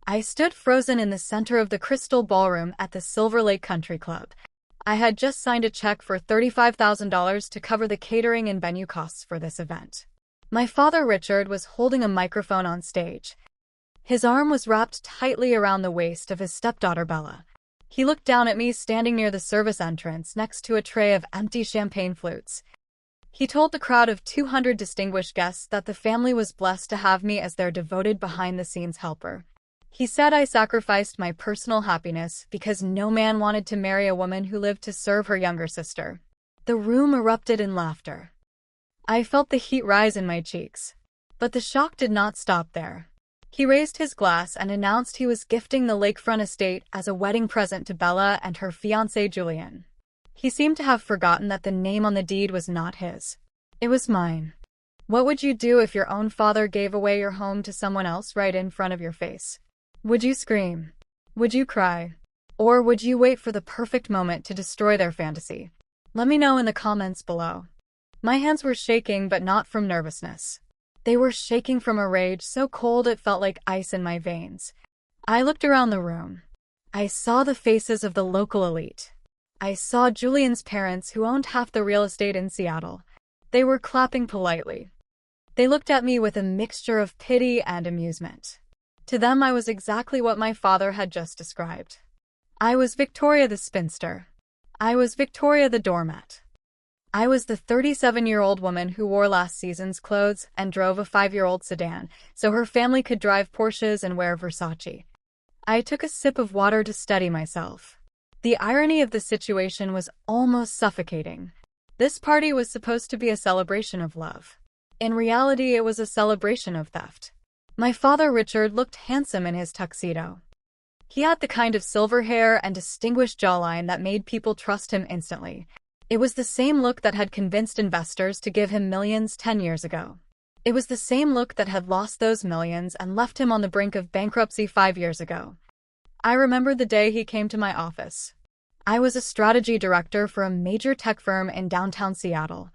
I stood frozen in the center of the crystal ballroom at the Silver Lake Country Club. I had just signed a check for $35,000 to cover the catering and venue costs for this event. My father, Richard, was holding a microphone on stage. His arm was wrapped tightly around the waist of his stepdaughter, Bella. He looked down at me standing near the service entrance next to a tray of empty champagne flutes. He told the crowd of 200 distinguished guests that the family was blessed to have me as their devoted behind-the-scenes helper. He said I sacrificed my personal happiness because no man wanted to marry a woman who lived to serve her younger sister. The room erupted in laughter. I felt the heat rise in my cheeks. But the shock did not stop there. He raised his glass and announced he was gifting the lakefront estate as a wedding present to Bella and her fiancé Julian. He seemed to have forgotten that the name on the deed was not his. It was mine. What would you do if your own father gave away your home to someone else right in front of your face? Would you scream? Would you cry? Or would you wait for the perfect moment to destroy their fantasy? Let me know in the comments below. My hands were shaking, but not from nervousness. They were shaking from a rage so cold it felt like ice in my veins. I looked around the room. I saw the faces of the local elite. I saw Julian's parents, who owned half the real estate in Seattle. They were clapping politely. They looked at me with a mixture of pity and amusement. To them, I was exactly what my father had just described. I was Victoria the spinster. I was Victoria the doormat. I was the 37-year-old woman who wore last season's clothes and drove a 5-year-old sedan, so her family could drive Porsches and wear Versace. I took a sip of water to steady myself. The irony of the situation was almost suffocating. This party was supposed to be a celebration of love. In reality, it was a celebration of theft. My father, Richard, looked handsome in his tuxedo. He had the kind of silver hair and distinguished jawline that made people trust him instantly. It was the same look that had convinced investors to give him millions 10 years ago. It was the same look that had lost those millions and left him on the brink of bankruptcy 5 years ago. I remember the day he came to my office. I was a strategy director for a major tech firm in downtown Seattle.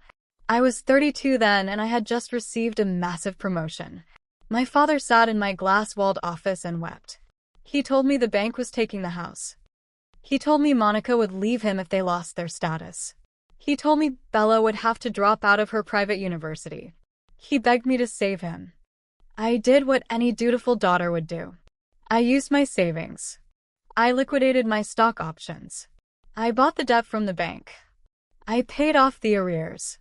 I was 32 then, and I had just received a massive promotion. My father sat in my glass-walled office and wept. He told me the bank was taking the house. He told me Monica would leave him if they lost their status. He told me Bella would have to drop out of her private university. He begged me to save him. I did what any dutiful daughter would do. I used my savings. I liquidated my stock options. I bought the debt from the bank. I paid off the arrears.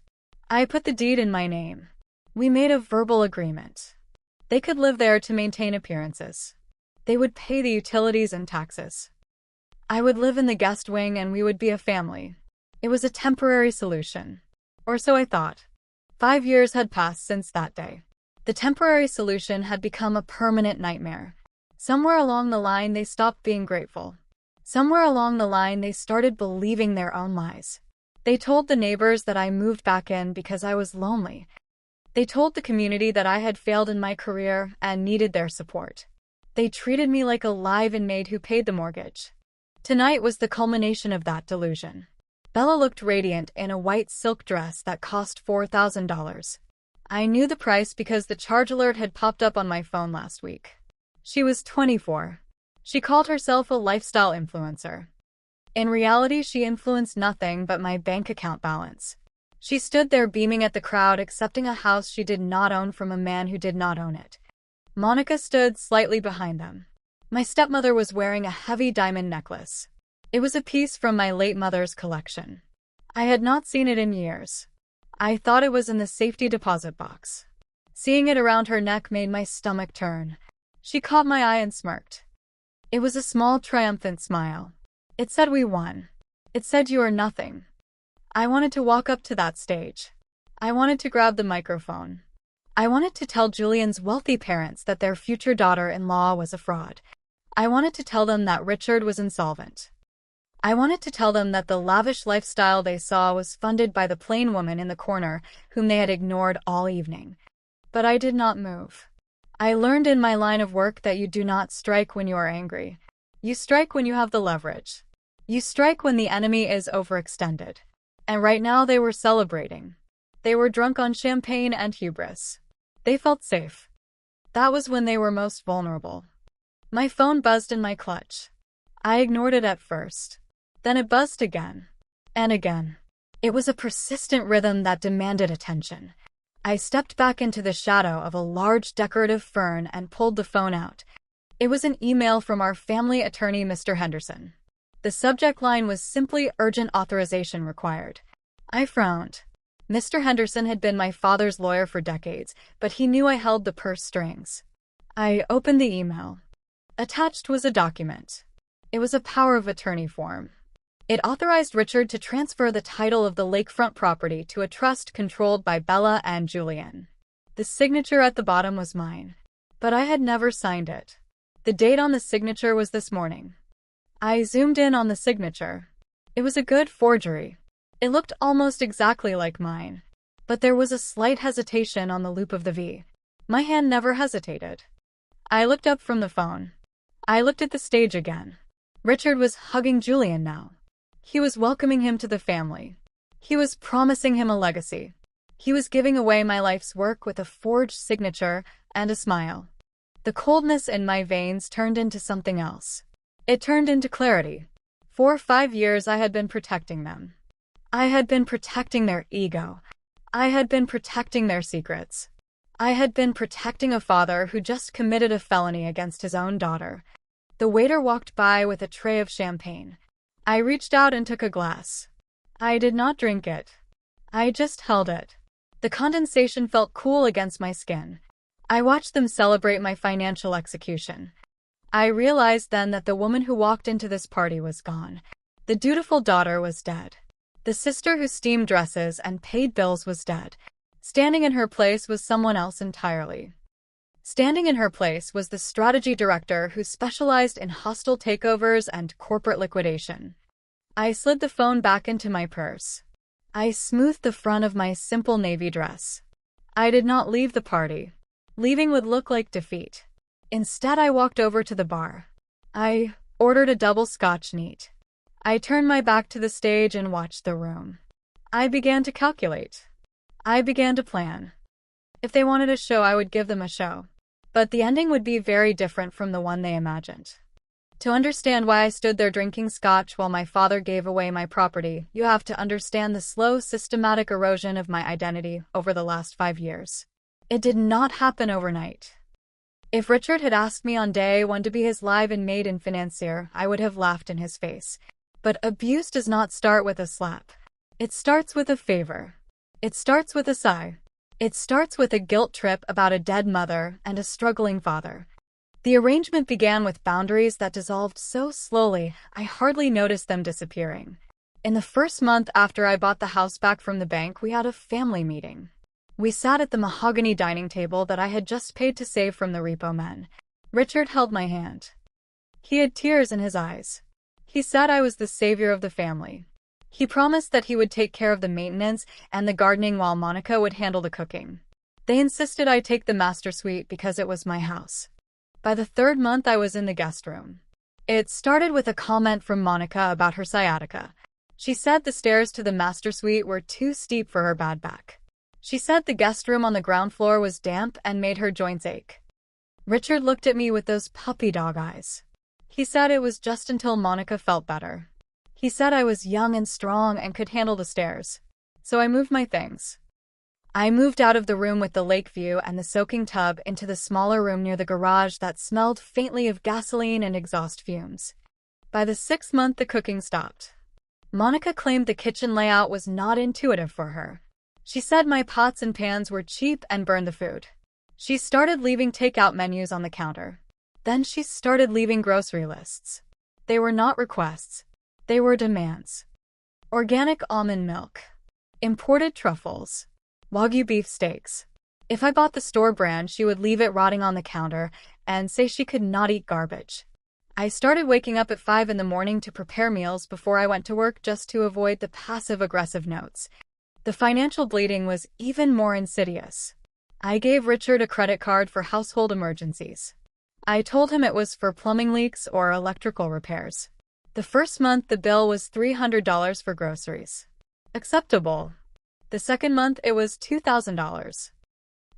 I put the deed in my name. We made a verbal agreement. They could live there to maintain appearances. They would pay the utilities and taxes. I would live in the guest wing and we would be a family. It was a temporary solution. Or so I thought. 5 years had passed since that day. The temporary solution had become a permanent nightmare. Somewhere along the line, they stopped being grateful. Somewhere along the line, they started believing their own lies. They told the neighbors that I moved back in because I was lonely. They told the community that I had failed in my career and needed their support. They treated me like a live-in maid who paid the mortgage. Tonight was the culmination of that delusion. Bella looked radiant in a white silk dress that cost $4,000. I knew the price because the charge alert had popped up on my phone last week. She was 24. She called herself a lifestyle influencer. In reality, she influenced nothing but my bank account balance. She stood there beaming at the crowd, accepting a house she did not own from a man who did not own it. Monica stood slightly behind them. My stepmother was wearing a heavy diamond necklace. It was a piece from my late mother's collection. I had not seen it in years. I thought it was in the safety deposit box. Seeing it around her neck made my stomach turn. She caught my eye and smirked. It was a small, triumphant smile. It said, "We won." It said, "You are nothing." I wanted to walk up to that stage. I wanted to grab the microphone. I wanted to tell Julian's wealthy parents that their future daughter-in-law was a fraud. I wanted to tell them that Richard was insolvent. I wanted to tell them that the lavish lifestyle they saw was funded by the plain woman in the corner whom they had ignored all evening. But I did not move. I learned in my line of work that you do not strike when you are angry. You strike when you have the leverage. You strike when the enemy is overextended. And right now they were celebrating. They were drunk on champagne and hubris. They felt safe. That was when they were most vulnerable. My phone buzzed in my clutch. I ignored it at first. Then it buzzed again. And again. It was a persistent rhythm that demanded attention. I stepped back into the shadow of a large decorative fern and pulled the phone out. It was an email from our family attorney, Mr. Henderson. The subject line was simply urgent authorization required. I frowned. Mr. Henderson had been my father's lawyer for decades, but he knew I held the purse strings. I opened the email. Attached was a document. It was a power of attorney form. It authorized Richard to transfer the title of the lakefront property to a trust controlled by Bella and Julian. The signature at the bottom was mine, but I had never signed it. The date on the signature was this morning. I zoomed in on the signature. It was a good forgery. It looked almost exactly like mine, but there was a slight hesitation on the loop of the V. My hand never hesitated. I looked up from the phone. I looked at the stage again. Richard was hugging Julian now. He was welcoming him to the family. He was promising him a legacy. He was giving away my life's work with a forged signature and a smile. The coldness in my veins turned into something else. It turned into clarity. For 5 years I had been protecting them. I had been protecting their ego. I had been protecting their secrets. I had been protecting a father who just committed a felony against his own daughter. The waiter walked by with a tray of champagne. I reached out and took a glass. I did not drink it. I just held it. The condensation felt cool against my skin. I watched them celebrate my financial execution. I realized then that the woman who walked into this party was gone. The dutiful daughter was dead. The sister who steamed dresses and paid bills was dead. Standing in her place was someone else entirely. Standing in her place was the strategy director who specialized in hostile takeovers and corporate liquidation. I slid the phone back into my purse. I smoothed the front of my simple navy dress. I did not leave the party. Leaving would look like defeat. Instead, I walked over to the bar. I ordered a double Scotch neat. I turned my back to the stage and watched the room. I began to calculate. I began to plan. If they wanted a show, I would give them a show. But the ending would be very different from the one they imagined. To understand why I stood there drinking scotch while my father gave away my property, you have to understand the slow, systematic erosion of my identity over the last 5 years. It did not happen overnight. If Richard had asked me on day 1 to be his live-in maid-in financier, I would have laughed in his face. But abuse does not start with a slap. It starts with a favor. It starts with a sigh. It starts with a guilt trip about a dead mother and a struggling father. The arrangement began with boundaries that dissolved so slowly, I hardly noticed them disappearing. In the first month after I bought the house back from the bank, we had a family meeting. We sat at the mahogany dining table that I had just paid to save from the repo men. Richard held my hand. He had tears in his eyes. He said I was the savior of the family. He promised that he would take care of the maintenance and the gardening while Monica would handle the cooking. They insisted I take the master suite because it was my house. By the 3rd month, I was in the guest room. It started with a comment from Monica about her sciatica. She said the stairs to the master suite were too steep for her bad back. She said the guest room on the ground floor was damp and made her joints ache. Richard looked at me with those puppy dog eyes. He said it was just until Monica felt better. He said I was young and strong and could handle the stairs. So I moved my things. I moved out of the room with the lake view and the soaking tub into the smaller room near the garage that smelled faintly of gasoline and exhaust fumes. By the 6th month, the cooking stopped. Monica claimed the kitchen layout was not intuitive for her. She said my pots and pans were cheap and burned the food. She started leaving takeout menus on the counter. Then she started leaving grocery lists. They were not requests. They were demands. Organic almond milk. Imported truffles. Wagyu beef steaks. If I bought the store brand, she would leave it rotting on the counter and say she could not eat garbage. I started waking up at 5 in the morning to prepare meals before I went to work just to avoid the passive-aggressive notes. The financial bleeding was even more insidious. I gave Richard a credit card for household emergencies. I told him it was for plumbing leaks or electrical repairs. The first month, the bill was $300 for groceries. Acceptable. The second month, it was $2,000.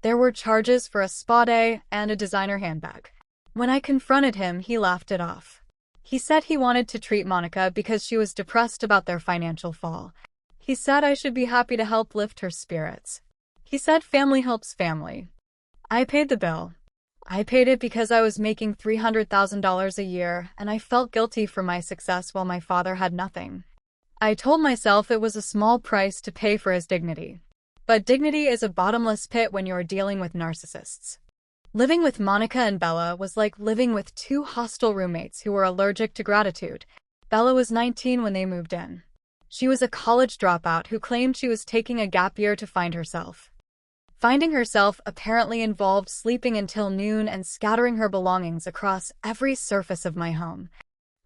There were charges for a spa day and a designer handbag. When I confronted him, he laughed it off. He said he wanted to treat Monica because she was depressed about their financial fall. He said I should be happy to help lift her spirits. He said family helps family. I paid the bill. I paid it because I was making $300,000 a year, and I felt guilty for my success while my father had nothing. I told myself it was a small price to pay for his dignity. But dignity is a bottomless pit when you're dealing with narcissists. Living with Monica and Bella was like living with two hostile roommates who were allergic to gratitude. Bella was 19 when they moved in. She was a college dropout who claimed she was taking a gap year to find herself. Finding herself apparently involved sleeping until noon and scattering her belongings across every surface of my home.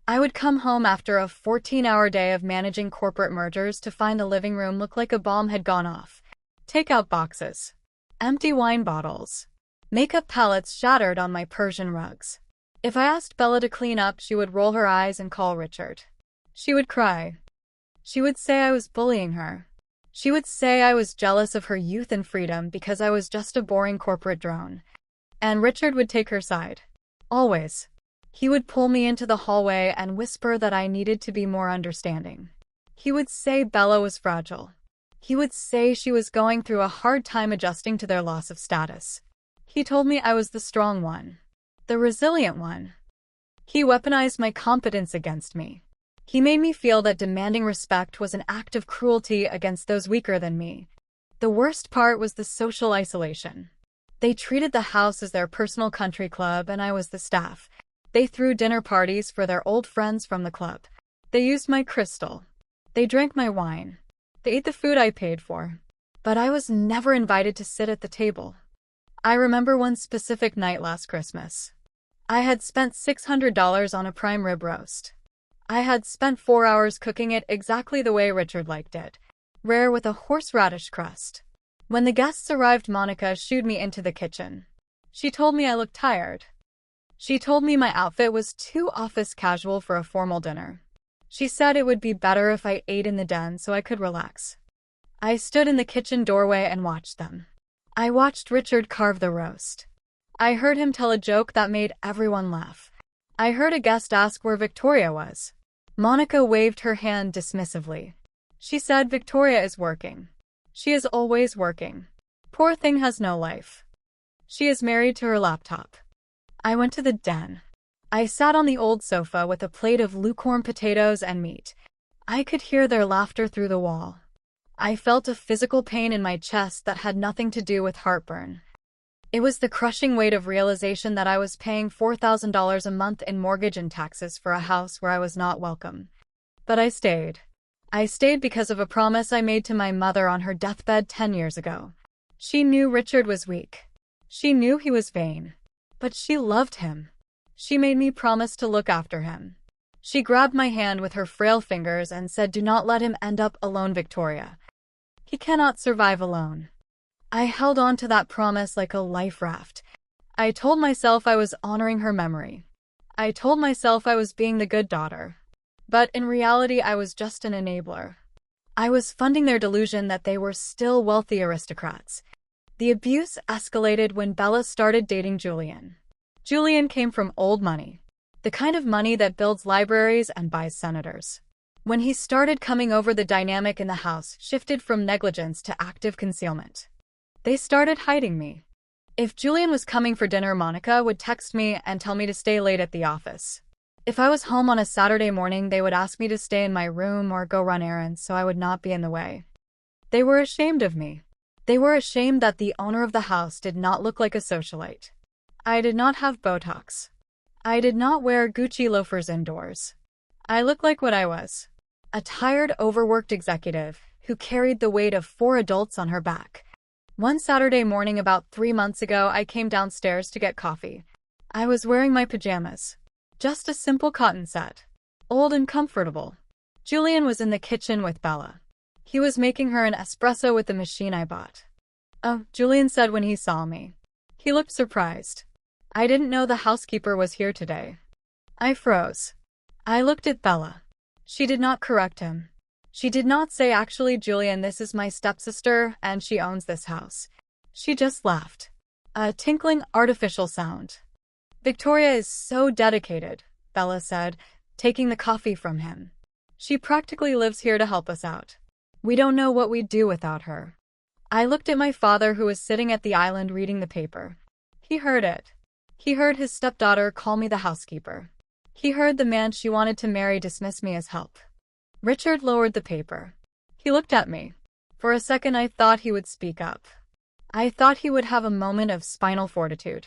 I would come home after a 14-hour day of managing corporate mergers to find the living room look like a bomb had gone off. Takeout boxes, empty wine bottles, makeup palettes shattered on my Persian rugs. If I asked Bella to clean up, she would roll her eyes and call Richard. She would cry. She would say I was bullying her. She would say I was jealous of her youth and freedom because I was just a boring corporate drone. And Richard would take her side. Always. He would pull me into the hallway and whisper that I needed to be more understanding. He would say Bella was fragile. He would say she was going through a hard time adjusting to their loss of status. He told me I was the strong one, the resilient one. He weaponized my competence against me. He made me feel that demanding respect was an act of cruelty against those weaker than me. The worst part was the social isolation. They treated the house as their personal country club and I was the staff. They threw dinner parties for their old friends from the club. They used my crystal. They drank my wine. They ate the food I paid for. But I was never invited to sit at the table. I remember one specific night last Christmas. I had spent $600 on a prime rib roast. I had spent 4 hours cooking it exactly the way Richard liked it, rare with a horseradish crust. When the guests arrived, Monica shooed me into the kitchen. She told me I looked tired. She told me my outfit was too office casual for a formal dinner. She said it would be better if I ate in the den so I could relax. I stood in the kitchen doorway and watched them. I watched Richard carve the roast. I heard him tell a joke that made everyone laugh. I heard a guest ask where Victoria was. Monica waved her hand dismissively. She said Victoria is working. She is always working. Poor thing has no life. She is married to her laptop. I went to the den. I sat on the old sofa with a plate of lukewarm potatoes and meat. I could hear their laughter through the wall. I felt a physical pain in my chest that had nothing to do with heartburn. It was the crushing weight of realization that I was paying $4,000 a month in mortgage and taxes for a house where I was not welcome. But I stayed. I stayed because of a promise I made to my mother on her deathbed 10 years ago. She knew Richard was weak. She knew he was vain. But she loved him. She made me promise to look after him. She grabbed my hand with her frail fingers and said, "Do not let him end up alone, Victoria. He cannot survive alone." I held on to that promise like a life raft. I told myself I was honoring her memory. I told myself I was being the good daughter. But in reality, I was just an enabler. I was funding their delusion that they were still wealthy aristocrats. The abuse escalated when Bella started dating Julian. Julian came from old money, the kind of money that builds libraries and buys senators. When he started coming over, the dynamic in the house shifted from negligence to active concealment. They started hiding me. If Julian was coming for dinner, Monica would text me and tell me to stay late at the office. If I was home on a Saturday morning, they would ask me to stay in my room or go run errands so I would not be in the way. They were ashamed of me. They were ashamed that the owner of the house did not look like a socialite. I did not have Botox. I did not wear Gucci loafers indoors. I looked like what I was. A tired, overworked executive who carried the weight of 4 adults on her back. One Saturday morning about 3 months ago, I came downstairs to get coffee. I was wearing my pajamas. Just a simple cotton set. Old and comfortable. Julian was in the kitchen with Bella. He was making her an espresso with the machine I bought. "Oh," Julian said when he saw me. He looked surprised. "I didn't know the housekeeper was here today." I froze. I looked at Bella. She did not correct him. She did not say, "Actually, Julian, this is my stepsister, and she owns this house." She just laughed. A tinkling, artificial sound. Victoria is so dedicated, Bella said, taking the coffee from him. She practically lives here to help us out. We don't know what we'd do without her. I looked at my father, who was sitting at the island reading the paper. He heard it. He heard his stepdaughter call me the housekeeper. He heard the man she wanted to marry dismiss me as help. Richard lowered the paper. He looked at me. For a second I thought he would speak up. I thought he would have a moment of spinal fortitude.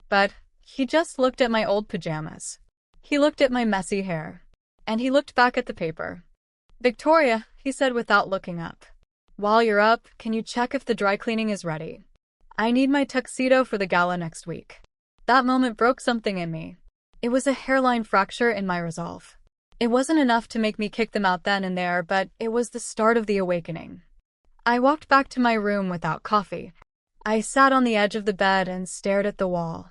But he just looked at my old pajamas. He looked at my messy hair. And he looked back at the paper. Victoria, he said without looking up. While you're up, can you check if the dry cleaning is ready? I need my tuxedo for the gala next week. That moment broke something in me. It was a hairline fracture in my resolve. It wasn't enough to make me kick them out then and there, but it was the start of the awakening. I walked back to my room without coffee. I sat on the edge of the bed and stared at the wall.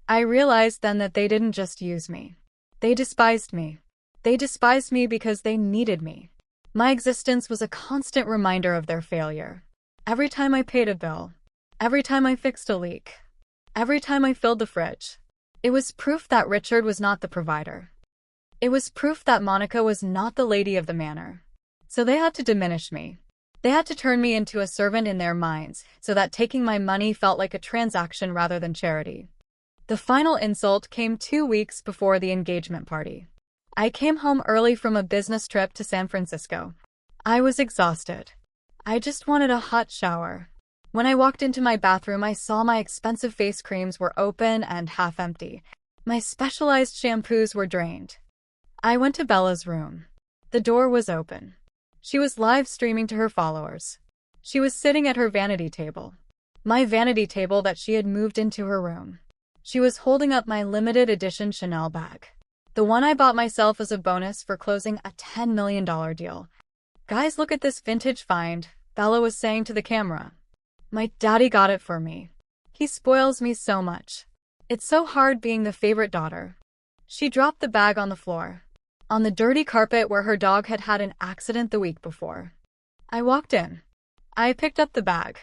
I realized then that they didn't just use me. They despised me. They despised me because they needed me. My existence was a constant reminder of their failure. Every time I paid a bill, every time I fixed a leak, every time I filled the fridge, it was proof that Richard was not the provider. It was proof that Monica was not the lady of the manor. So they had to diminish me. They had to turn me into a servant in their minds, so that taking my money felt like a transaction rather than charity. The final insult came 2 weeks before the engagement party. I came home early from a business trip to San Francisco. I was exhausted. I just wanted a hot shower. When I walked into my bathroom, I saw my expensive face creams were open and half empty. My specialized shampoos were drained. I went to Bella's room. The door was open. She was live streaming to her followers. She was sitting at her vanity table. My vanity table that she had moved into her room. She was holding up my limited edition Chanel bag. The one I bought myself as a bonus for closing a $10 million deal. Guys, look at this vintage find, Bella was saying to the camera. My daddy got it for me. He spoils me so much. It's so hard being the favorite daughter. She dropped the bag on the floor, on the dirty carpet where her dog had had an accident the week before. I walked in. I picked up the bag.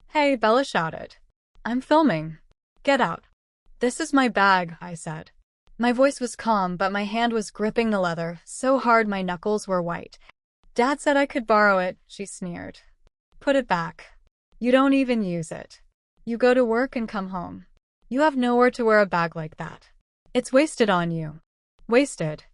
Hey, Bella shouted. I'm filming. Get out. This is my bag, I said. My voice was calm, but my hand was gripping the leather, so hard my knuckles were white. Dad said I could borrow it, she sneered. Put it back. You don't even use it. You go to work and come home. You have nowhere to wear a bag like that. It's wasted on you. Wasted.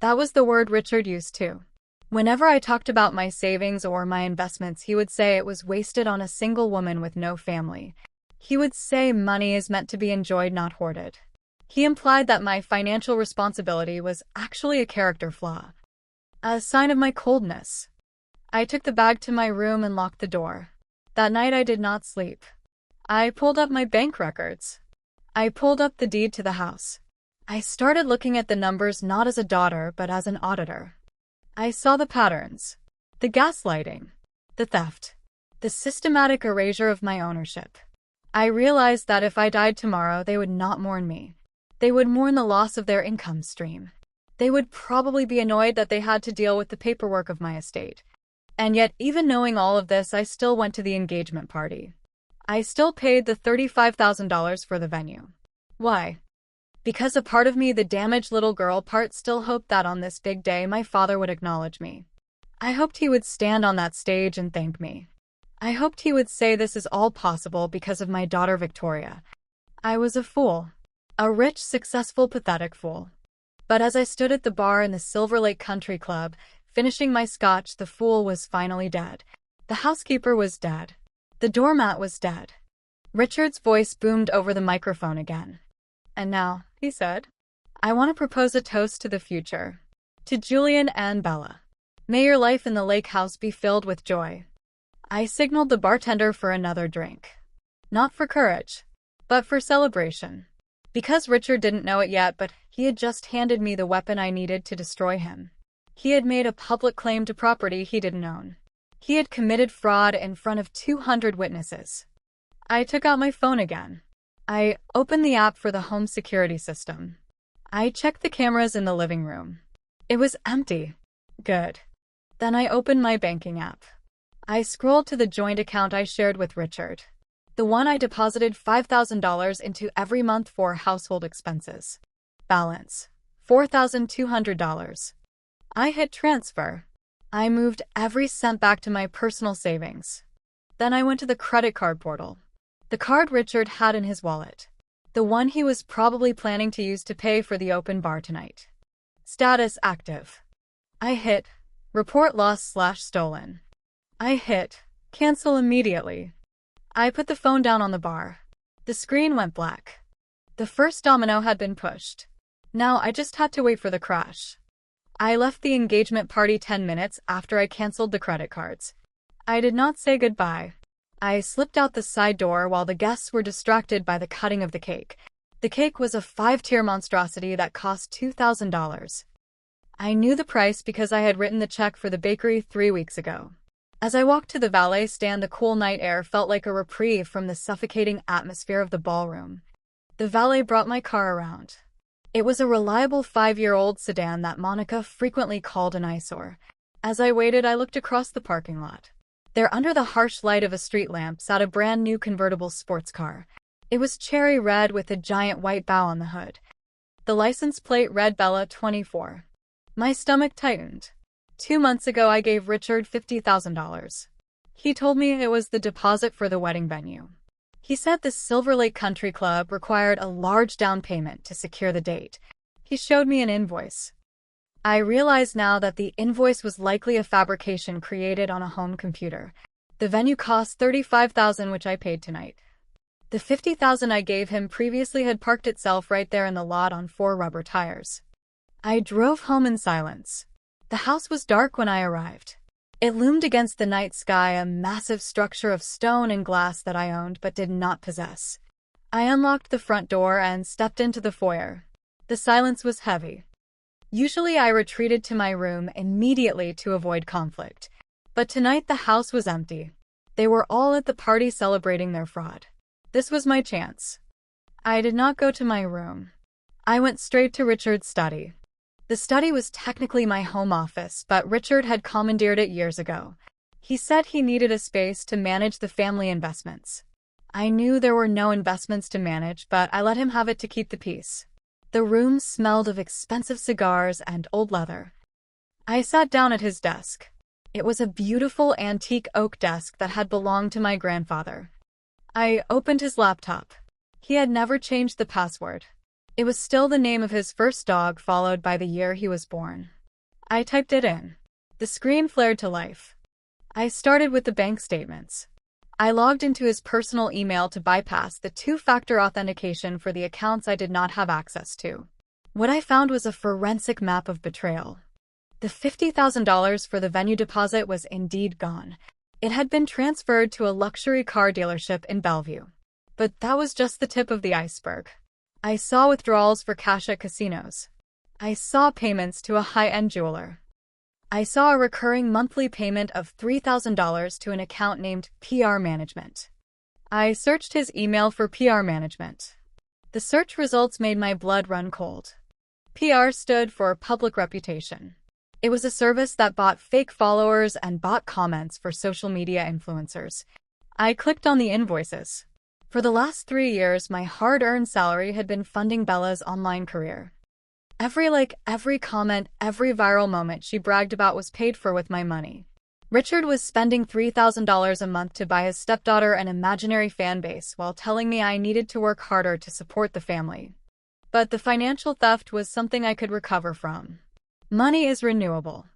That was the word Richard used too. Whenever I talked about my savings or my investments, he would say it was wasted on a single woman with no family. He would say money is meant to be enjoyed, not hoarded. He implied that my financial responsibility was actually a character flaw. A sign of my coldness. I took the bag to my room and locked the door. That night I did not sleep. I pulled up my bank records. I pulled up the deed to the house. I started looking at the numbers not as a daughter but as an auditor. I saw the patterns, the gaslighting, the theft, the systematic erasure of my ownership. I realized that if I died tomorrow, they would not mourn me. They would mourn the loss of their income stream. They would probably be annoyed that they had to deal with the paperwork of my estate. And yet, even knowing all of this, I still went to the engagement party. I still paid the $35,000 for the venue. Why? Because a part of me, the damaged little girl part, still hoped that on this big day my father would acknowledge me. I hoped he would stand on that stage and thank me. I hoped he would say this is all possible because of my daughter Victoria. I was a fool. A rich, successful, pathetic fool. But as I stood at the bar in the Silver Lake Country Club, finishing my scotch, the fool was finally dead. The housekeeper was dead. The doormat was dead. Richard's voice boomed over the microphone again. And now, he said, I want to propose a toast to the future. To Julian and Bella. May your life in the lake house be filled with joy. I signaled the bartender for another drink. Not for courage, but for celebration. Because Richard didn't know it yet, but he had just handed me the weapon I needed to destroy him. He had made a public claim to property he didn't own. He had committed fraud in front of 200 witnesses. I took out my phone again. I opened the app for the home security system. I checked the cameras in the living room. It was empty. Good. Then I opened my banking app. I scrolled to the joint account I shared with Richard. The one I deposited $5,000 into every month for household expenses. Balance: $4,200. I hit transfer. I moved every cent back to my personal savings. Then I went to the credit card portal. The card Richard had in his wallet. The one he was probably planning to use to pay for the open bar tonight. Status active. I hit report lost/stolen. I hit cancel immediately. I put the phone down on the bar. The screen went black. The first domino had been pushed. Now I just had to wait for the crash. I left the engagement party 10 minutes after I canceled the credit cards. I did not say goodbye. I slipped out the side door while the guests were distracted by the cutting of the cake. The cake was a 5-tier monstrosity that cost $2,000. I knew the price because I had written the check for the bakery 3 weeks ago. As I walked to the valet stand, the cool night air felt like a reprieve from the suffocating atmosphere of the ballroom. The valet brought my car around. It was a reliable 5-year-old sedan that Monica frequently called an eyesore. As I waited, I looked across the parking lot. There, under the harsh light of a street lamp, sat a brand new convertible sports car. It was cherry red with a giant white bow on the hood. The license plate read Bella 24. My stomach tightened. 2 months ago, I gave Richard $50,000. He told me it was the deposit for the wedding venue. He said the Silver Lake Country Club required a large down payment to secure the date. He showed me an invoice. I realize now that the invoice was likely a fabrication created on a home computer. The venue cost $35,000, which I paid tonight. The $50,000 I gave him previously had parked itself right there in the lot on 4 rubber tires. I drove home in silence. The house was dark when I arrived. It loomed against the night sky, a massive structure of stone and glass that I owned but did not possess. I unlocked the front door and stepped into the foyer. The silence was heavy. Usually I retreated to my room immediately to avoid conflict. But tonight the house was empty. They were all at the party celebrating their fraud. This was my chance. I did not go to my room. I went straight to Richard's study. The study was technically my home office, but Richard had commandeered it years ago. He said he needed a space to manage the family investments. I knew there were no investments to manage, but I let him have it to keep the peace. The room smelled of expensive cigars and old leather. I sat down at his desk. It was a beautiful antique oak desk that had belonged to my grandfather. I opened his laptop. He had never changed the password. It was still the name of his first dog, followed by the year he was born. I typed it in. The screen flared to life. I started with the bank statements. I logged into his personal email to bypass the 2-factor authentication for the accounts I did not have access to. What I found was a forensic map of betrayal. The $50,000 for the venue deposit was indeed gone. It had been transferred to a luxury car dealership in Bellevue. But that was just the tip of the iceberg. I saw withdrawals for cash at casinos. I saw payments to a high-end jeweler. I saw a recurring monthly payment of $3,000 to an account named PR Management. I searched his email for PR Management. The search results made my blood run cold. PR stood for Public Reputation. It was a service that bought fake followers and bought comments for social media influencers. I clicked on the invoices. For the last 3 years, my hard-earned salary had been funding Bella's online career. Every like, every comment, every viral moment she bragged about was paid for with my money. Richard was spending $3,000 a month to buy his stepdaughter an imaginary fan base while telling me I needed to work harder to support the family. But the financial theft was something I could recover from. Money is renewable.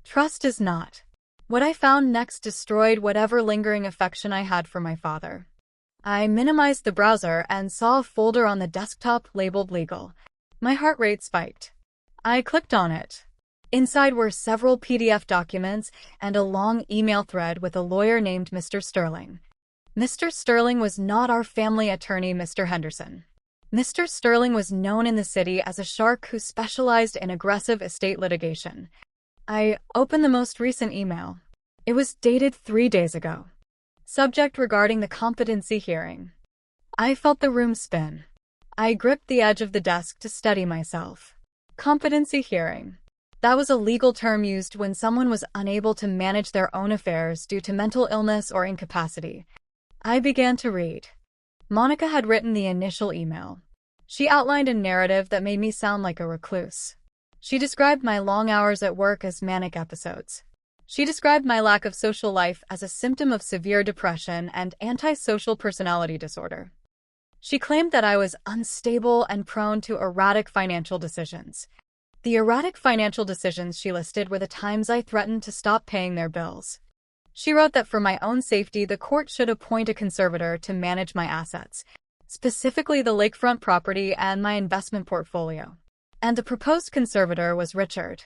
Trust is not. What I found next destroyed whatever lingering affection I had for my father. I minimized the browser and saw a folder on the desktop labeled Legal. My heart rate spiked. I clicked on it. Inside were several PDF documents and a long email thread with a lawyer named Mr. Sterling. Mr. Sterling was not our family attorney, Mr. Henderson. Mr. Sterling was known in the city as a shark who specialized in aggressive estate litigation. I opened the most recent email. It was dated 3 days ago. Subject regarding the competency hearing. I felt the room spin. I gripped the edge of the desk to steady myself. Competency hearing. That was a legal term used when someone was unable to manage their own affairs due to mental illness or incapacity. I began to read. Monica had written the initial email. She outlined a narrative that made me sound like a recluse. She described my long hours at work as manic episodes. She described my lack of social life as a symptom of severe depression and antisocial personality disorder. She claimed that I was unstable and prone to erratic financial decisions. The erratic financial decisions she listed were the times I threatened to stop paying their bills. She wrote that for my own safety, the court should appoint a conservator to manage my assets, specifically the lakefront property and my investment portfolio. And the proposed conservator was Richard.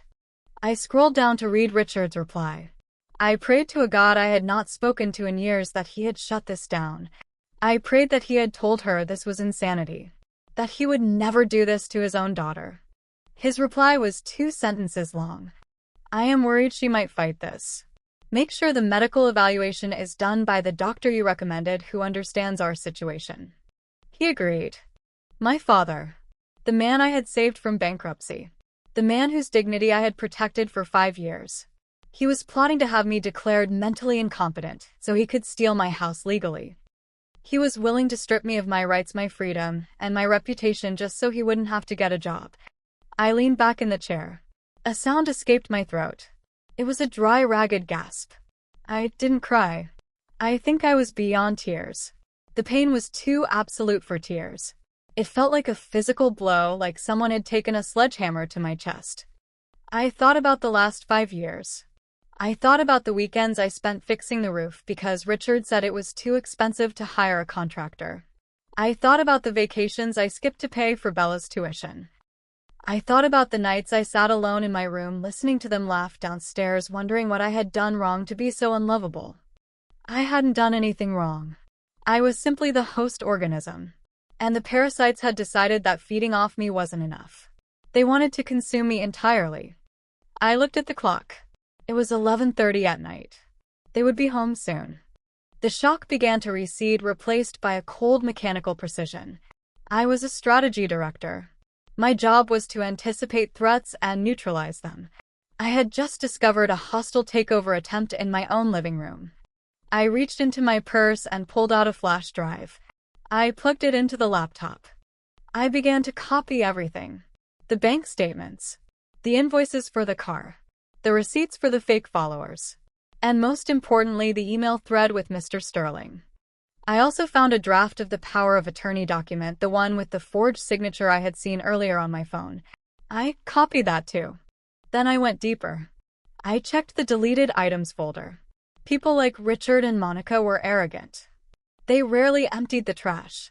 I scrolled down to read Richard's reply. I prayed to a God I had not spoken to in years that he had shut this down. I prayed that he had told her this was insanity, that he would never do this to his own daughter. His reply was 2 sentences long. I am worried she might fight this. Make sure the medical evaluation is done by the doctor you recommended who understands our situation. He agreed. My father, the man I had saved from bankruptcy, the man whose dignity I had protected for 5 years. He was plotting to have me declared mentally incompetent so he could steal my house legally. He was willing to strip me of my rights, my freedom, and my reputation just so he wouldn't have to get a job. I leaned back in the chair. A sound escaped my throat. It was a dry, ragged gasp. I didn't cry. I think I was beyond tears. The pain was too absolute for tears. It felt like a physical blow, like someone had taken a sledgehammer to my chest. I thought about the last 5 years. I thought about the weekends I spent fixing the roof because Richard said it was too expensive to hire a contractor. I thought about the vacations I skipped to pay for Bella's tuition. I thought about the nights I sat alone in my room listening to them laugh downstairs, wondering what I had done wrong to be so unlovable. I hadn't done anything wrong. I was simply the host organism. And the parasites had decided that feeding off me wasn't enough. They wanted to consume me entirely. I looked at the clock. It was 11:30 at night. They would be home soon. The shock began to recede, replaced by a cold mechanical precision. I was a strategy director. My job was to anticipate threats and neutralize them. I had just discovered a hostile takeover attempt in my own living room. I reached into my purse and pulled out a flash drive. I plugged it into the laptop. I began to copy everything. The bank statements, the invoices for the car, the receipts for the fake followers, and most importantly, the email thread with Mr. Sterling. I also found a draft of the power of attorney document, the one with the forged signature I had seen earlier on my phone. I copied that too. Then I went deeper. I checked the deleted items folder. People like Richard and Monica were arrogant. They rarely emptied the trash.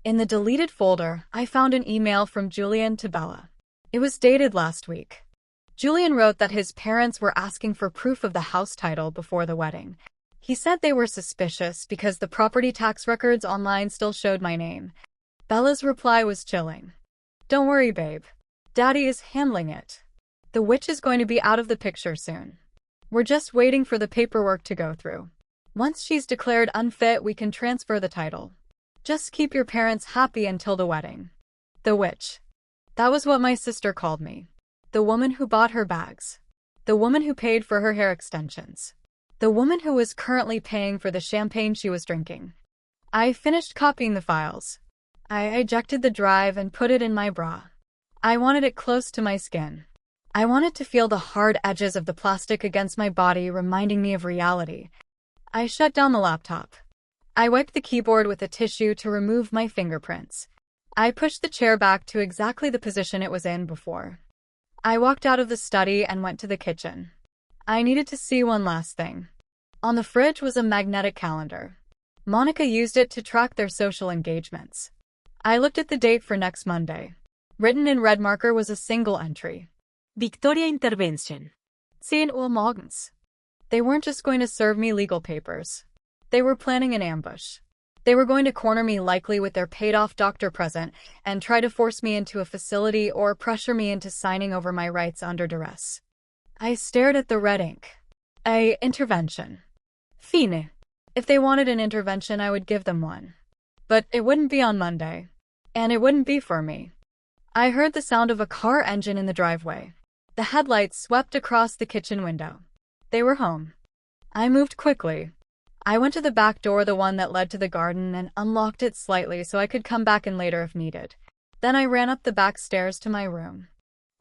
In the deleted folder, I found an email from Julian to Bella. It was dated last week. Julian wrote that his parents were asking for proof of the house title before the wedding. He said they were suspicious because the property tax records online still showed my name. Bella's reply was chilling. Don't worry, babe. Daddy is handling it. The witch is going to be out of the picture soon. We're just waiting for the paperwork to go through. Once she's declared unfit, we can transfer the title. Just keep your parents happy until the wedding. The witch. That was what my sister called me. The woman who bought her bags. The woman who paid for her hair extensions. The woman who was currently paying for the champagne she was drinking. I finished copying the files. I ejected the drive and put it in my bra. I wanted it close to my skin. I wanted to feel the hard edges of the plastic against my body, reminding me of reality. I shut down the laptop. I wiped the keyboard with a tissue to remove my fingerprints. I pushed the chair back to exactly the position it was in before. I walked out of the study and went to the kitchen. I needed to see one last thing. On the fridge was a magnetic calendar. Monica used it to track their social engagements. I looked at the date for next Monday. Written in red marker was a single entry. Victoria Intervention. 10 Uhr morgens. They weren't just going to serve me legal papers. They were planning an ambush. They were going to corner me, likely with their paid-off doctor present, and try to force me into a facility or pressure me into signing over my rights under duress. I stared at the red ink. Intervention. Fine. If they wanted an intervention, I would give them one. But it wouldn't be on Monday. And it wouldn't be for me. I heard the sound of a car engine in the driveway. The headlights swept across the kitchen window. They were home. I moved quickly. I went to the back door, the one that led to the garden, and unlocked it slightly so I could come back in later if needed. Then I ran up the back stairs to my room.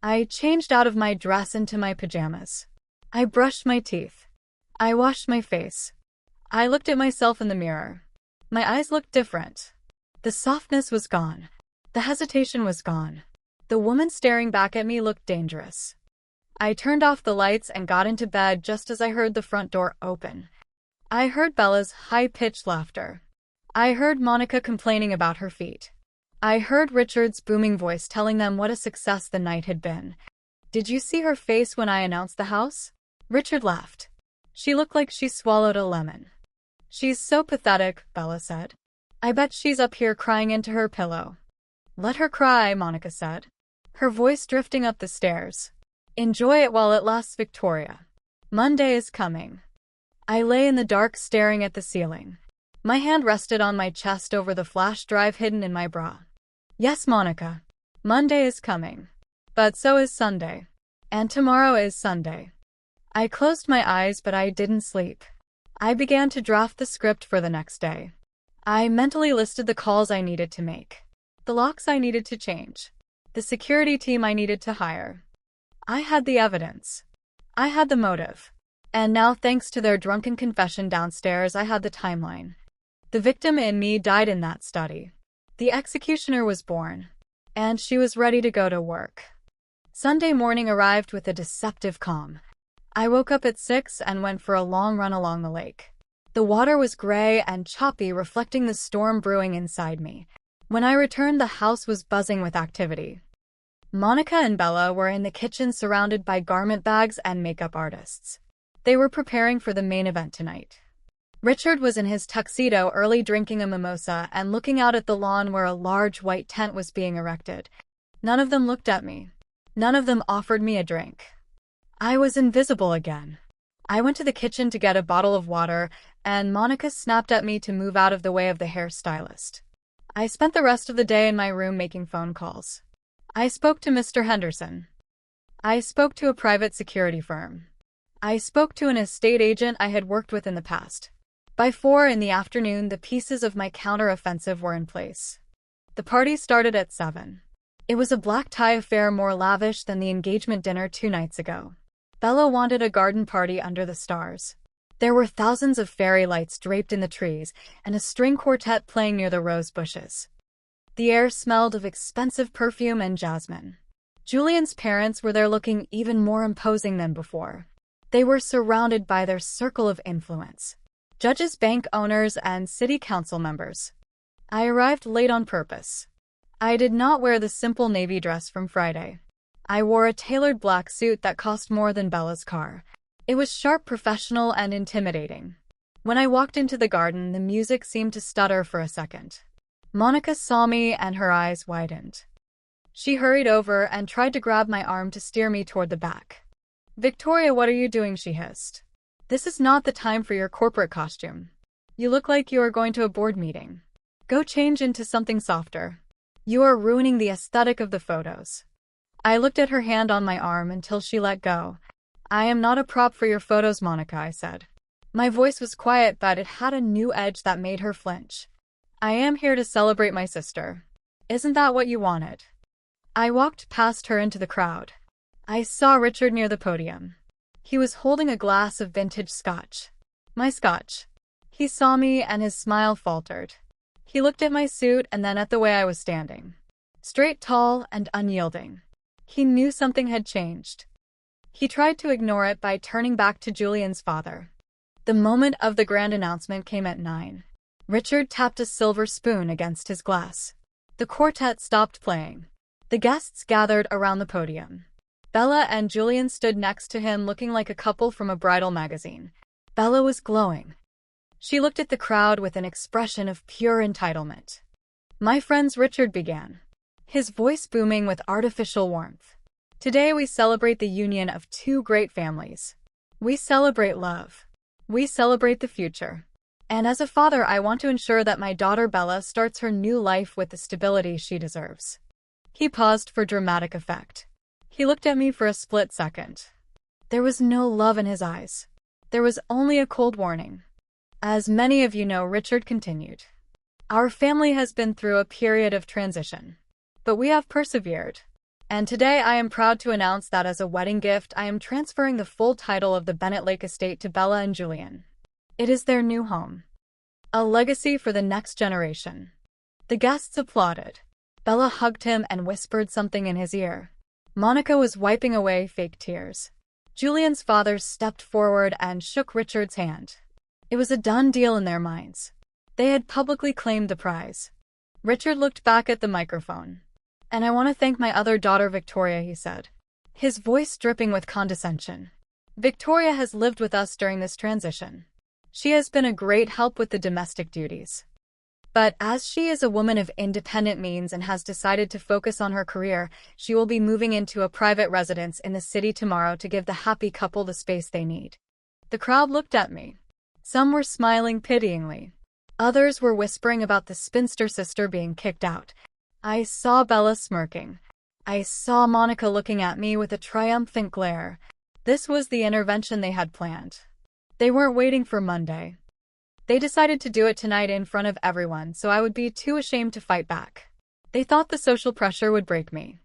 I changed out of my dress into my pajamas. I brushed my teeth. I washed my face. I looked at myself in the mirror. My eyes looked different. The softness was gone. The hesitation was gone. The woman staring back at me looked dangerous. I turned off the lights and got into bed just as I heard the front door open. I heard Bella's high-pitched laughter. I heard Monica complaining about her feet. I heard Richard's booming voice telling them what a success the night had been. "Did you see her face when I announced the house?" Richard laughed. "She looked like she swallowed a lemon." "She's so pathetic," Bella said. "I bet she's up here crying into her pillow." "Let her cry," Monica said, her voice drifting up the stairs. "Enjoy it while it lasts, Victoria. Monday is coming." I lay in the dark staring at the ceiling. My hand rested on my chest over the flash drive hidden in my bra. "Yes, Monica. Monday is coming. But so is Sunday. And tomorrow is Sunday." I closed my eyes, but I didn't sleep. I began to draft the script for the next day. I mentally listed the calls I needed to make, the locks I needed to change, the security team I needed to hire. I had the evidence. I had the motive. And now, thanks to their drunken confession downstairs, I had the timeline. The victim in me died in that study. The executioner was born. And she was ready to go to work. Sunday morning arrived with a deceptive calm. I woke up at 6 and went for a long run along the lake. The water was gray and choppy, reflecting the storm brewing inside me. When I returned, the house was buzzing with activity. Monica and Bella were in the kitchen surrounded by garment bags and makeup artists. They were preparing for the main event tonight. Richard was in his tuxedo early, drinking a mimosa and looking out at the lawn where a large white tent was being erected. None of them looked at me. None of them offered me a drink. I was invisible again. I went to the kitchen to get a bottle of water, and Monica snapped at me to move out of the way of the hairstylist. I spent the rest of the day in my room making phone calls. I spoke to Mr. Henderson. I spoke to a private security firm. I spoke to an estate agent I had worked with in the past. By 4 in the afternoon, the pieces of my counter-offensive were in place. The party started at 7. It was a black tie affair, more lavish than the engagement dinner 2 nights ago. Bella wanted a garden party under the stars. There were thousands of fairy lights draped in the trees, and a string quartet playing near the rose bushes. The air smelled of expensive perfume and jasmine. Julian's parents were there, looking even more imposing than before. They were surrounded by their circle of influence: judges, bank owners, and city council members. I arrived late on purpose. I did not wear the simple navy dress from Friday. I wore a tailored black suit that cost more than Bella's car. It was sharp, professional, and intimidating. When I walked into the garden, the music seemed to stutter for a second. Monica saw me and her eyes widened. She hurried over and tried to grab my arm to steer me toward the back. "Victoria, what are you doing?" she hissed. "This is not the time for your corporate costume. You look like you are going to a board meeting. Go change into something softer. You are ruining the aesthetic of the photos." I looked at her hand on my arm until she let go. "I am not a prop for your photos, Monica," I said. My voice was quiet, but it had a new edge that made her flinch. "I am here to celebrate my sister. Isn't that what you wanted?" I walked past her into the crowd. I saw Richard near the podium. He was holding a glass of vintage scotch. My scotch. He saw me and his smile faltered. He looked at my suit and then at the way I was standing. Straight, tall, and unyielding. He knew something had changed. He tried to ignore it by turning back to Julian's father. The moment of the grand announcement came at 9. Richard tapped a silver spoon against his glass. The quartet stopped playing. The guests gathered around the podium. Bella and Julian stood next to him, looking like a couple from a bridal magazine. Bella was glowing. She looked at the crowd with an expression of pure entitlement. "My friends," Richard began, his voice booming with artificial warmth. "Today we celebrate the union of 2 great families. We celebrate love. We celebrate the future. And as a father, I want to ensure that my daughter Bella starts her new life with the stability she deserves." He paused for dramatic effect. He looked at me for a split second. There was no love in his eyes. There was only a cold warning. As many of you know, Richard continued, our family has been through a period of transition, but we have persevered. And today I am proud to announce that as a wedding gift, I am transferring the full title of the Bennett Lake estate to Bella and Julian. It is their new home. A legacy for the next generation. The guests applauded. Bella hugged him and whispered something in his ear. Monica was wiping away fake tears. Julian's father stepped forward and shook Richard's hand. It was a done deal in their minds. They had publicly claimed the prize. Richard looked back at the microphone. And I want to thank my other daughter Victoria, he said, his voice dripping with condescension. Victoria has lived with us during this transition. She has been a great help with the domestic duties. But as she is a woman of independent means and has decided to focus on her career, she will be moving into a private residence in the city tomorrow to give the happy couple the space they need. The crowd looked at me. Some were smiling pityingly. Others were whispering about the spinster sister being kicked out. I saw Bella smirking. I saw Monica looking at me with a triumphant glare. This was the intervention they had planned. They weren't waiting for Monday. They decided to do it tonight in front of everyone, so I would be too ashamed to fight back. They thought the social pressure would break me.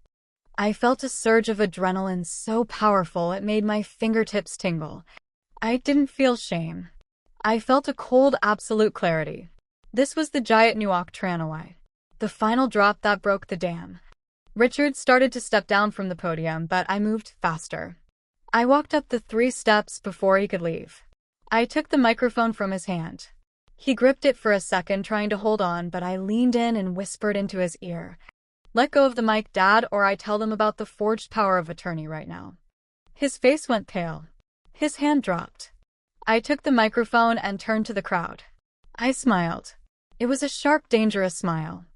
I felt a surge of adrenaline so powerful it made my fingertips tingle. I didn't feel shame. I felt a cold, absolute clarity. This was the giant Nuoc Tranawai. The final drop that broke the dam. Richard started to step down from the podium, but I moved faster. I walked up the 3 steps before he could leave. I took the microphone from his hand. He gripped it for a second, trying to hold on, but I leaned in and whispered into his ear, "Let go of the mic, Dad, or I tell them about the forged power of attorney right now." His face went pale. His hand dropped. I took the microphone and turned to the crowd. I smiled. It was a sharp, dangerous smile.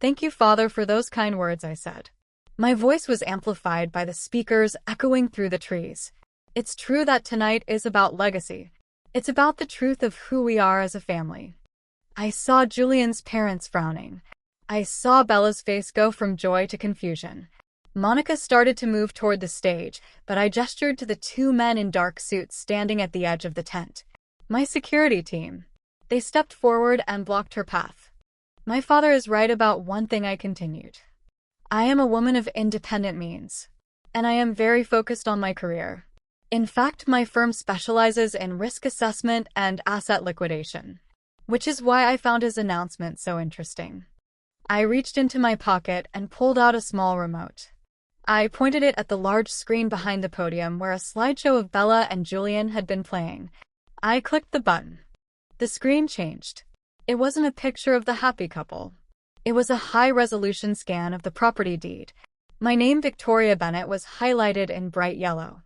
"Thank you, Father, for those kind words," I said. My voice was amplified by the speakers echoing through the trees. It's true that tonight is about legacy. It's about the truth of who we are as a family. I saw Julian's parents frowning. I saw Bella's face go from joy to confusion. Monica started to move toward the stage, but I gestured to the 2 men in dark suits standing at the edge of the tent. My security team. They stepped forward and blocked her path. "My father is right about one thing," I continued. "I am a woman of independent means, and I am very focused on my career. In fact, my firm specializes in risk assessment and asset liquidation, which is why I found his announcement so interesting." I reached into my pocket and pulled out a small remote. I pointed it at the large screen behind the podium where a slideshow of Bella and Julian had been playing. I clicked the button. The screen changed. It wasn't a picture of the happy couple. It was a high-resolution scan of the property deed. My name, Victoria Bennett, was highlighted in bright yellow.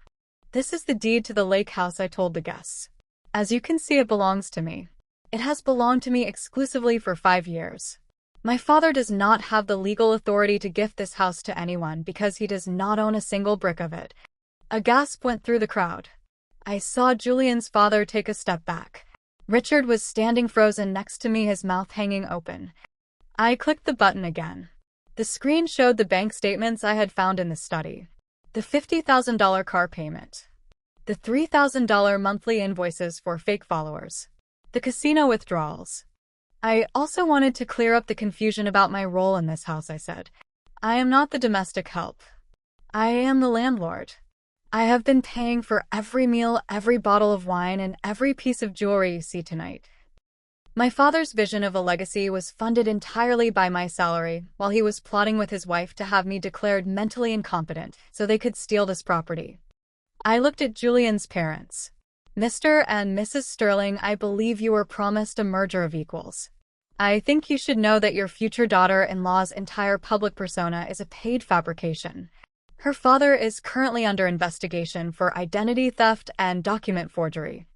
"This is the deed to the lake house," I told the guests. "As you can see, it belongs to me. It has belonged to me exclusively for 5 years. My father does not have the legal authority to gift this house to anyone because he does not own a single brick of it." A gasp went through the crowd. I saw Julian's father take a step back. Richard was standing frozen next to me, his mouth hanging open. I clicked the button again. The screen showed the bank statements I had found in the study. The $50,000 car payment. The $3,000 monthly invoices for fake followers. The casino withdrawals. "I also wanted to clear up the confusion about my role in this house," I said. "I am not the domestic help. I am the landlord. I have been paying for every meal, every bottle of wine, and every piece of jewelry you see tonight." My father's vision of a legacy was funded entirely by my salary, while he was plotting with his wife to have me declared mentally incompetent so they could steal this property. I looked at Julian's parents. "Mr. and Mrs. Sterling, I believe you were promised a merger of equals. I think you should know that your future daughter-in-law's entire public persona is a paid fabrication. Her father is currently under investigation for identity theft and document forgery."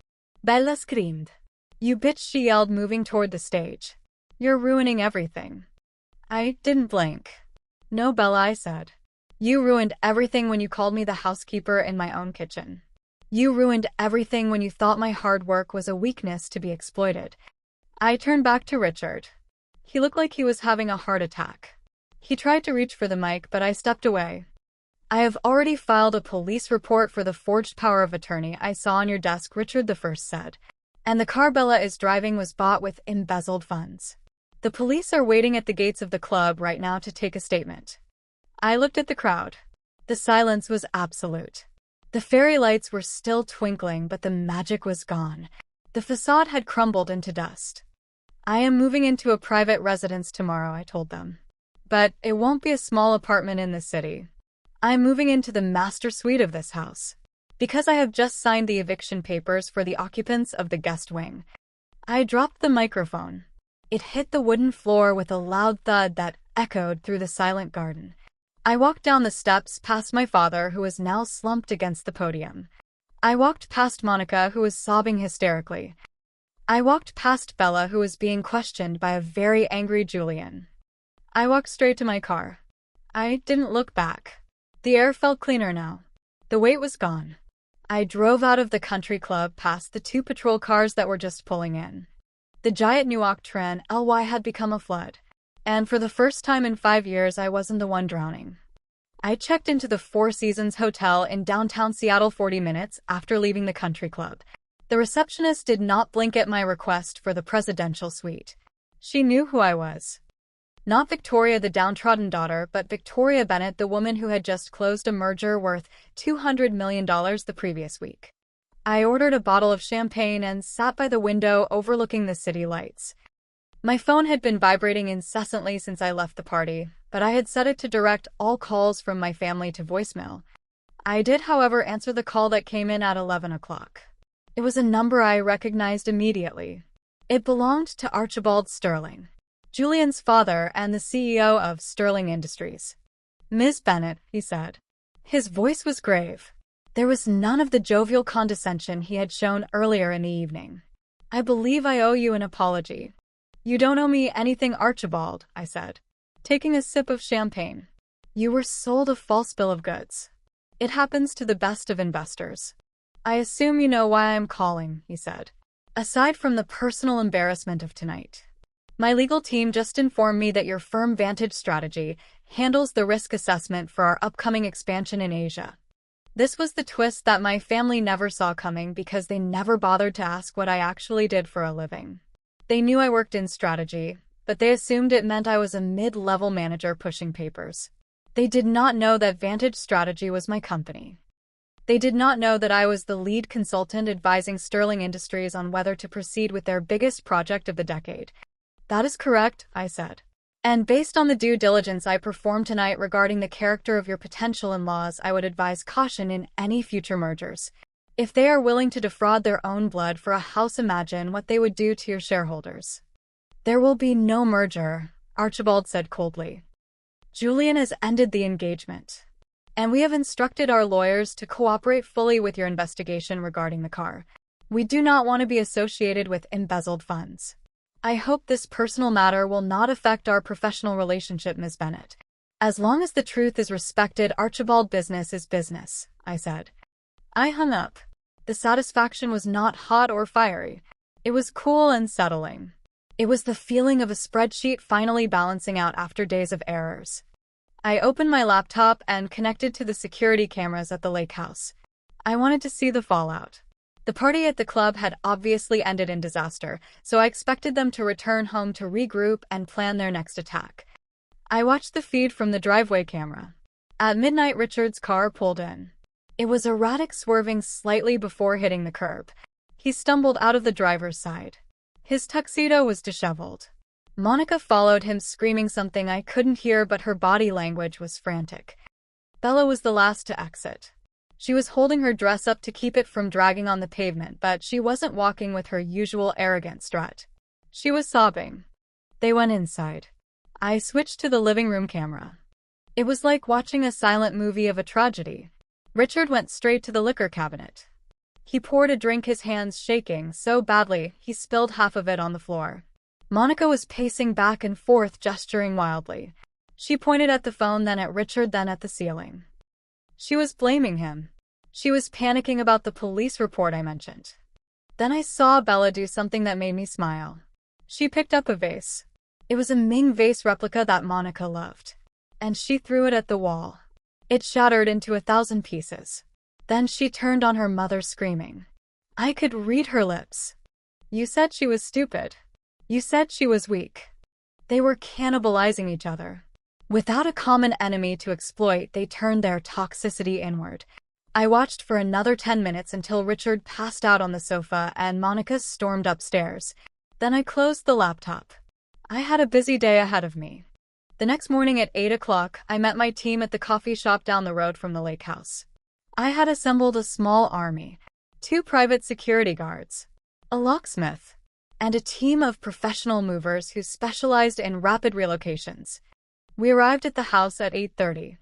Bella screamed. "You bitch," she yelled, moving toward the stage. "You're ruining everything." I didn't blink. "No, Bella," I said. "You ruined everything when you called me the housekeeper in my own kitchen. You ruined everything when you thought my hard work was a weakness to be exploited." I turned back to Richard. He looked like he was having a heart attack. He tried to reach for the mic, but I stepped away. "I have already filed a police report for the forged power of attorney I saw on your desk," Richard I said. And the car Bella is driving was bought with embezzled funds. The police are waiting at the gates of the club right now to take a statement. I looked at the crowd. The silence was absolute. The fairy lights were still twinkling, but the magic was gone. The facade had crumbled into dust. I am moving into a private residence tomorrow, I told them. But it won't be a small apartment in the city. I'm moving into the master suite of this house. Because I have just signed the eviction papers for the occupants of the guest wing. I dropped the microphone. It hit the wooden floor with a loud thud that echoed through the silent garden. I walked down the steps past my father, who was now slumped against the podium. I walked past Monica, who was sobbing hysterically. I walked past Bella, who was being questioned by a very angry Julian. I walked straight to my car. I didn't look back. The air felt cleaner now. The weight was gone. I drove out of the country club past the 2 patrol cars that were just pulling in. The giant Newark Tran LY had become a flood. And for the first time in 5 years, I wasn't the one drowning. I checked into the Four Seasons Hotel in downtown Seattle 40 minutes after leaving the country club. The receptionist did not blink at my request for the presidential suite. She knew who I was. Not Victoria, the downtrodden daughter, but Victoria Bennett, the woman who had just closed a merger worth $200 million the previous week. I ordered a bottle of champagne and sat by the window overlooking the city lights. My phone had been vibrating incessantly since I left the party, but I had set it to direct all calls from my family to voicemail. I did, however, answer the call that came in at 11 o'clock. It was a number I recognized immediately. It belonged to Archibald Sterling, Julian's father and the CEO of Sterling Industries. "Ms. Bennett," he said. His voice was grave. There was none of the jovial condescension he had shown earlier in the evening. "I believe I owe you an apology." "You don't owe me anything, Archibald," I said, taking a sip of champagne. "You were sold a false bill of goods. It happens to the best of investors." "I assume you know why I'm calling," he said. "Aside from the personal embarrassment of tonight. My legal team just informed me that your firm Vantage Strategy handles the risk assessment for our upcoming expansion in Asia. This was the twist that my family never saw coming because they never bothered to ask what I actually did for a living. They knew I worked in strategy, but they assumed it meant I was a mid-level manager pushing papers. They did not know that Vantage Strategy was my company. They did not know that I was the lead consultant advising Sterling Industries on whether to proceed with their biggest project of the decade. "That is correct," I said. "And based on the due diligence I performed tonight regarding the character of your potential in-laws, I would advise caution in any future mergers. If they are willing to defraud their own blood for a house, imagine what they would do to your shareholders." "There will be no merger," Archibald said coldly. "Julian has ended the engagement. And we have instructed our lawyers to cooperate fully with your investigation regarding the car. We do not want to be associated with embezzled funds. I hope this personal matter will not affect our professional relationship, Ms. Bennett. As long as the truth is respected, Archibald, business is business," I said. I hung up. The satisfaction was not hot or fiery. It was cool and settling. It was the feeling of a spreadsheet finally balancing out after days of errors. I opened my laptop and connected to the security cameras at the lake house. I wanted to see the fallout. The party at the club had obviously ended in disaster, so I expected them to return home to regroup and plan their next attack. I watched the feed from the driveway camera. At midnight, Richard's car pulled in. It was erratic, swerving slightly before hitting the curb. He stumbled out of the driver's side. His tuxedo was disheveled. Monica followed him, screaming something I couldn't hear, but her body language was frantic. Bella was the last to exit. She was holding her dress up to keep it from dragging on the pavement, but she wasn't walking with her usual arrogant strut. She was sobbing. They went inside. I switched to the living room camera. It was like watching a silent movie of a tragedy. Richard went straight to the liquor cabinet. He poured a drink, his hands shaking so badly he spilled half of it on the floor. Monica was pacing back and forth, gesturing wildly. She pointed at the phone, then at Richard, then at the ceiling. She was blaming him. She was panicking about the police report I mentioned. Then I saw Bella do something that made me smile. She picked up a vase. It was a Ming vase replica that Monica loved. And she threw it at the wall. It shattered into 1,000 pieces. Then she turned on her mother, screaming. I could read her lips. You said she was stupid. You said she was weak. They were cannibalizing each other. Without a common enemy to exploit, they turned their toxicity inward. I watched for another 10 minutes until Richard passed out on the sofa and Monica stormed upstairs. Then I closed the laptop. I had a busy day ahead of me. The next morning at 8 o'clock, I met my team at the coffee shop down the road from the lake house. I had assembled a small army, 2 private security guards, a locksmith, and a team of professional movers who specialized in rapid relocations. We arrived at the house at 8:30.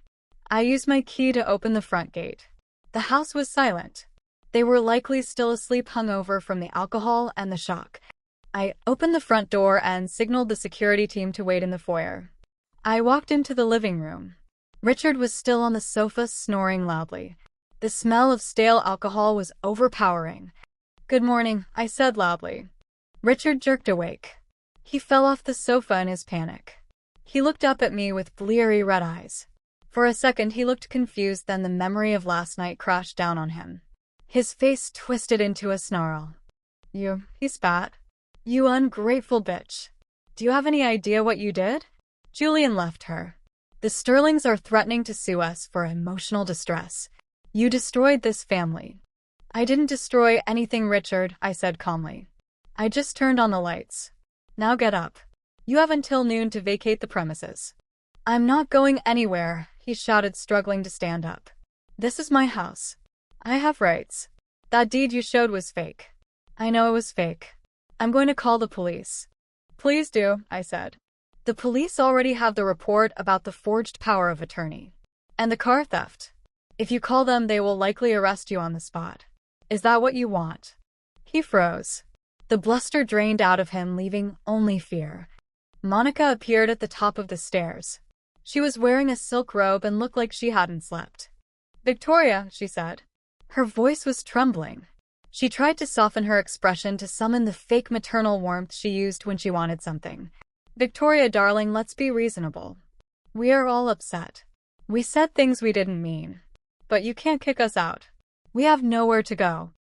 I used my key to open the front gate. The house was silent. They were likely still asleep, hungover from the alcohol and the shock. I opened the front door and signaled the security team to wait in the foyer. I walked into the living room. Richard was still on the sofa, snoring loudly. The smell of stale alcohol was overpowering. "Good morning," I said loudly. Richard jerked awake. He fell off the sofa in his panic. He looked up at me with bleary red eyes. For a second he looked confused, then the memory of last night crashed down on him. His face twisted into a snarl. He spat. "You ungrateful bitch. Do you have any idea what you did?" Julian left her. "The Sterlings are threatening to sue us for emotional distress. You destroyed this family." "I didn't destroy anything, Richard," I said calmly. "I just turned on the lights. Now get up. You have until noon to vacate the premises." "I'm not going anywhere," he shouted, struggling to stand up. "This is my house. I have rights. That deed you showed was fake." "I know it was fake. I'm going to call the police." "Please do," I said. "The police already have the report about the forged power of attorney. And the car theft. If you call them, they will likely arrest you on the spot. Is that what you want?" He froze. The bluster drained out of him, leaving only fear. Monica appeared at the top of the stairs. She was wearing a silk robe and looked like she hadn't slept. "Victoria," she said. Her voice was trembling. She tried to soften her expression to summon the fake maternal warmth she used when she wanted something. "Victoria, darling, let's be reasonable. We are all upset. We said things we didn't mean. But you can't kick us out. We have nowhere to go."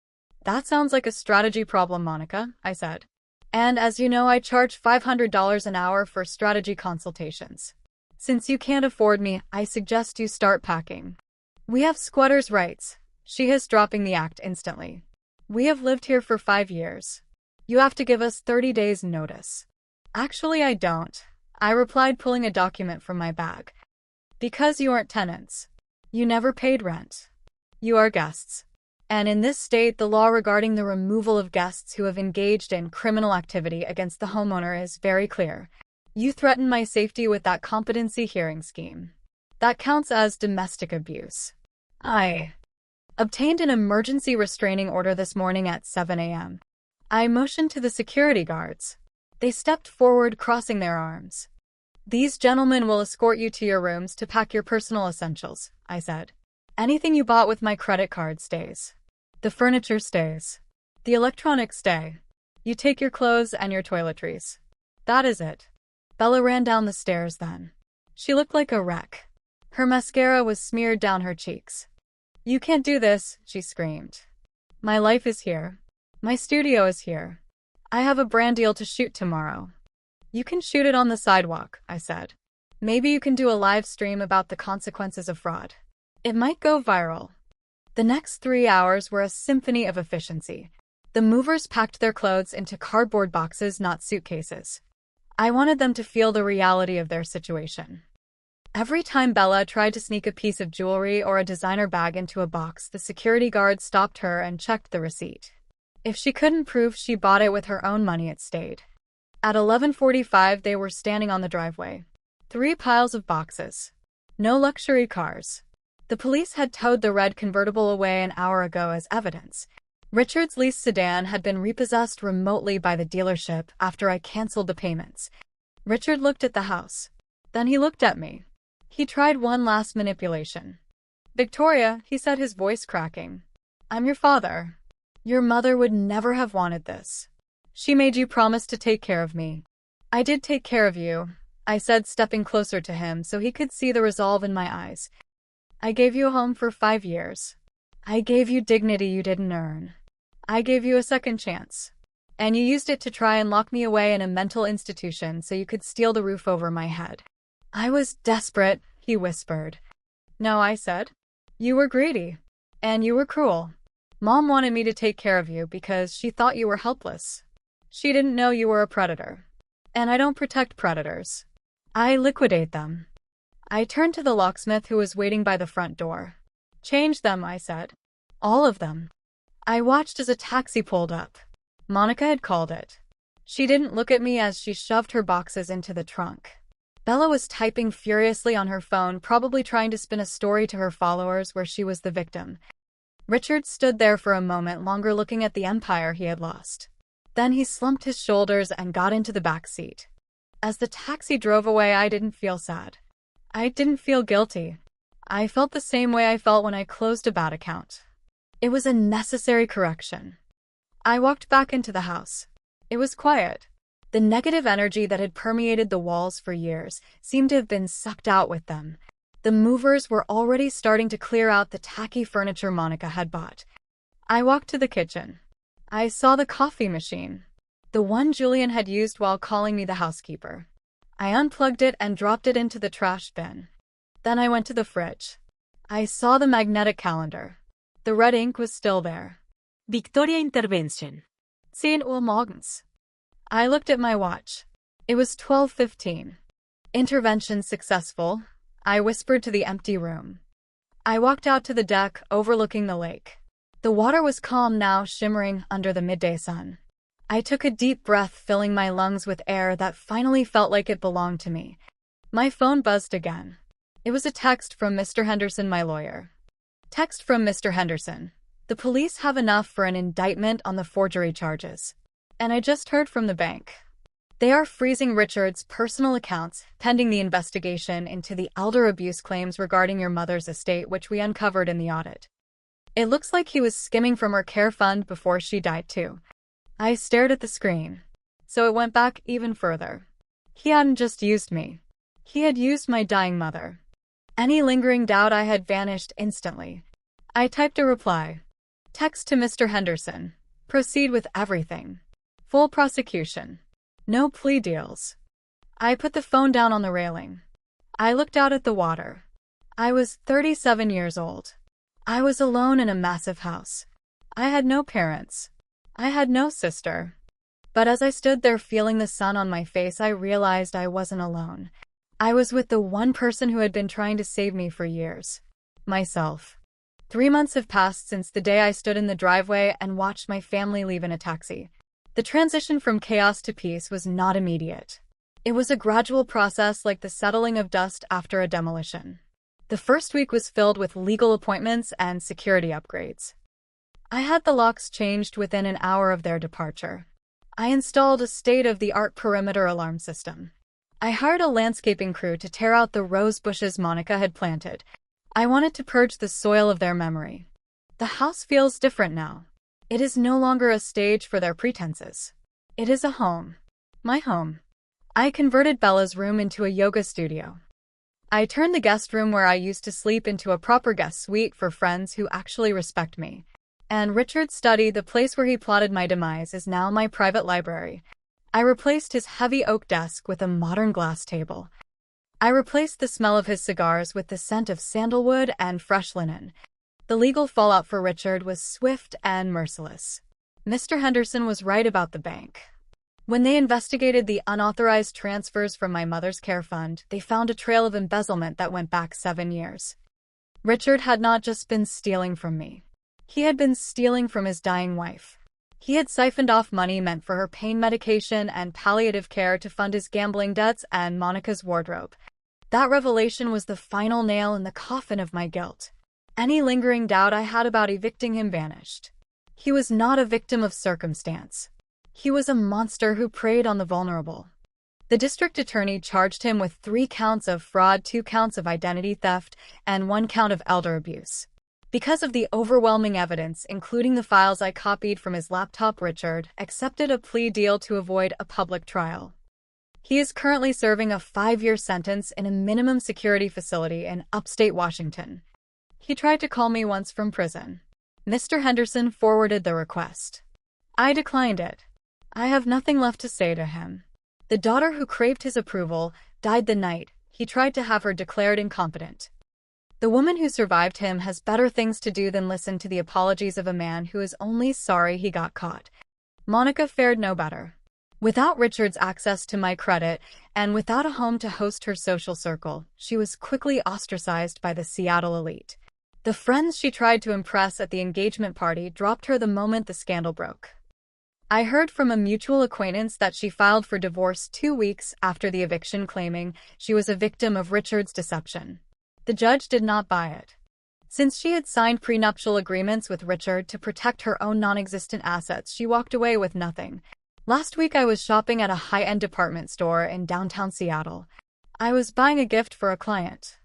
"That sounds like a strategy problem, Monica," I said. "And as you know, I charge $500 an hour for strategy consultations. Since you can't afford me, I suggest you start packing. We have squatters' rights." She hissed, dropping the act instantly. "We have lived here for 5 years. You have to give us 30 days notice." "Actually, I don't," I replied, pulling a document from my bag. "Because you aren't tenants. You never paid rent. You are guests. And in this state, the law regarding the removal of guests who have engaged in criminal activity against the homeowner is very clear. You threatened my safety with that competency hearing scheme. That counts as domestic abuse. I obtained an emergency restraining order this morning at 7 a.m. I motioned to the security guards. They stepped forward, crossing their arms. "These gentlemen will escort you to your rooms to pack your personal essentials," I said. "Anything you bought with my credit card stays. The furniture stays. The electronics stay. You take your clothes and your toiletries. That is it." Bella ran down the stairs then. She looked like a wreck. Her mascara was smeared down her cheeks. "You can't do this," she screamed. "My life is here. My studio is here. I have a brand deal to shoot tomorrow." "You can shoot it on the sidewalk," I said. "Maybe you can do a live stream about the consequences of fraud. It might go viral." The next 3 hours were a symphony of efficiency. The movers packed their clothes into cardboard boxes, not suitcases. I wanted them to feel the reality of their situation. Every time Bella tried to sneak a piece of jewelry or a designer bag into a box, the security guard stopped her and checked the receipt. If she couldn't prove she bought it with her own money, it stayed. At 11:45, they were standing on the driveway. 3 piles of boxes. No luxury cars. The police had towed the red convertible away an hour ago as evidence. Richard's leased sedan had been repossessed remotely by the dealership after I canceled the payments. Richard looked at the house. Then he looked at me. He tried one last manipulation. "Victoria," he said, his voice cracking. "I'm your father. Your mother would never have wanted this. She made you promise to take care of me." "I did take care of you," I said, stepping closer to him so he could see the resolve in my eyes. "I gave you a home for 5 years. I gave you dignity you didn't earn. I gave you a second chance. And you used it to try and lock me away in a mental institution so you could steal the roof over my head. I was desperate, he whispered. No, I said. You were greedy. And you were cruel. Mom wanted me to take care of you because she thought you were helpless. She didn't know you were a predator. And I don't protect predators. I liquidate them. I turned to the locksmith who was waiting by the front door. Change them, I said. All of them. I watched as a taxi pulled up. Monica had called it. She didn't look at me as she shoved her boxes into the trunk. Bella was typing furiously on her phone, probably trying to spin a story to her followers where she was the victim. Richard stood there for a moment longer looking at the empire he had lost. Then he slumped his shoulders and got into the back seat. As the taxi drove away, I didn't feel sad. I didn't feel guilty. I felt the same way I felt when I closed a bad account. It was a necessary correction. I walked back into the house. It was quiet. The negative energy that had permeated the walls for years seemed to have been sucked out with them. The movers were already starting to clear out the tacky furniture Monica had bought. I walked to the kitchen. I saw the coffee machine, the one Julian had used while calling me the housekeeper. I unplugged it and dropped it into the trash bin. Then I went to the fridge. I saw the magnetic calendar. The red ink was still there. Victoria Intervention. 10 Uhr morgens. I looked at my watch. It was 12:15. Intervention successful, I whispered to the empty room. I walked out to the deck overlooking the lake. The water was calm now, shimmering under the midday sun. I took a deep breath, filling my lungs with air that finally felt like it belonged to me. My phone buzzed again. It was a text from Mr. Henderson, my lawyer. Text from Mr. Henderson. The police have enough for an indictment on the forgery charges. And I just heard from the bank. They are freezing Richard's personal accounts pending the investigation into the elder abuse claims regarding your mother's estate, which we uncovered in the audit. It looks like he was skimming from her care fund before she died too. I stared at the screen. So it went back even further. He hadn't just used me. He had used my dying mother. Any lingering doubt I had vanished instantly. I typed a reply. Text to Mr. Henderson. Proceed with everything. Full prosecution. No plea deals. I put the phone down on the railing. I looked out at the water. I was 37 years old. I was alone in a massive house. I had no parents. I had no sister. But as I stood there feeling the sun on my face, I realized I wasn't alone. I was with the one person who had been trying to save me for years. Myself. 3 months have passed since the day I stood in the driveway and watched my family leave in a taxi. The transition from chaos to peace was not immediate. It was a gradual process, like the settling of dust after a demolition. The first week was filled with legal appointments and security upgrades. I had the locks changed within an hour of their departure. I installed a state-of-the-art perimeter alarm system. I hired a landscaping crew to tear out the rose bushes Monica had planted. I wanted to purge the soil of their memory. The house feels different now. It is no longer a stage for their pretenses. It is a home. My home. I converted Bella's room into a yoga studio. I turned the guest room where I used to sleep into a proper guest suite for friends who actually respect me. And Richard's study, the place where he plotted my demise, is now my private library. I replaced his heavy oak desk with a modern glass table. I replaced the smell of his cigars with the scent of sandalwood and fresh linen. The legal fallout for Richard was swift and merciless. Mr. Henderson was right about the bank. When they investigated the unauthorized transfers from my mother's care fund, they found a trail of embezzlement that went back 7 years. Richard had not just been stealing from me. He had been stealing from his dying wife. He had siphoned off money meant for her pain medication and palliative care to fund his gambling debts and Monica's wardrobe. That revelation was the final nail in the coffin of my guilt. Any lingering doubt I had about evicting him vanished. He was not a victim of circumstance. He was a monster who preyed on the vulnerable. The district attorney charged him with 3 counts of fraud, 2 counts of identity theft, and 1 count of elder abuse. Because of the overwhelming evidence, including the files I copied from his laptop, Richard accepted a plea deal to avoid a public trial. He is currently serving a 5-year sentence in a minimum security facility in upstate Washington. He tried to call me once from prison. Mr. Henderson forwarded the request. I declined it. I have nothing left to say to him. The daughter who craved his approval died the night he tried to have her declared incompetent. The woman who survived him has better things to do than listen to the apologies of a man who is only sorry he got caught. Monica fared no better. Without Richard's access to my credit, and without a home to host her social circle, she was quickly ostracized by the Seattle elite. The friends she tried to impress at the engagement party dropped her the moment the scandal broke. I heard from a mutual acquaintance that she filed for divorce 2 weeks after the eviction, claiming she was a victim of Richard's deception. The judge did not buy it. Since she had signed prenuptial agreements with Richard to protect her own non-existent assets, she walked away with nothing. Last week I was shopping at a high-end department store in downtown Seattle. I was buying a gift for a client.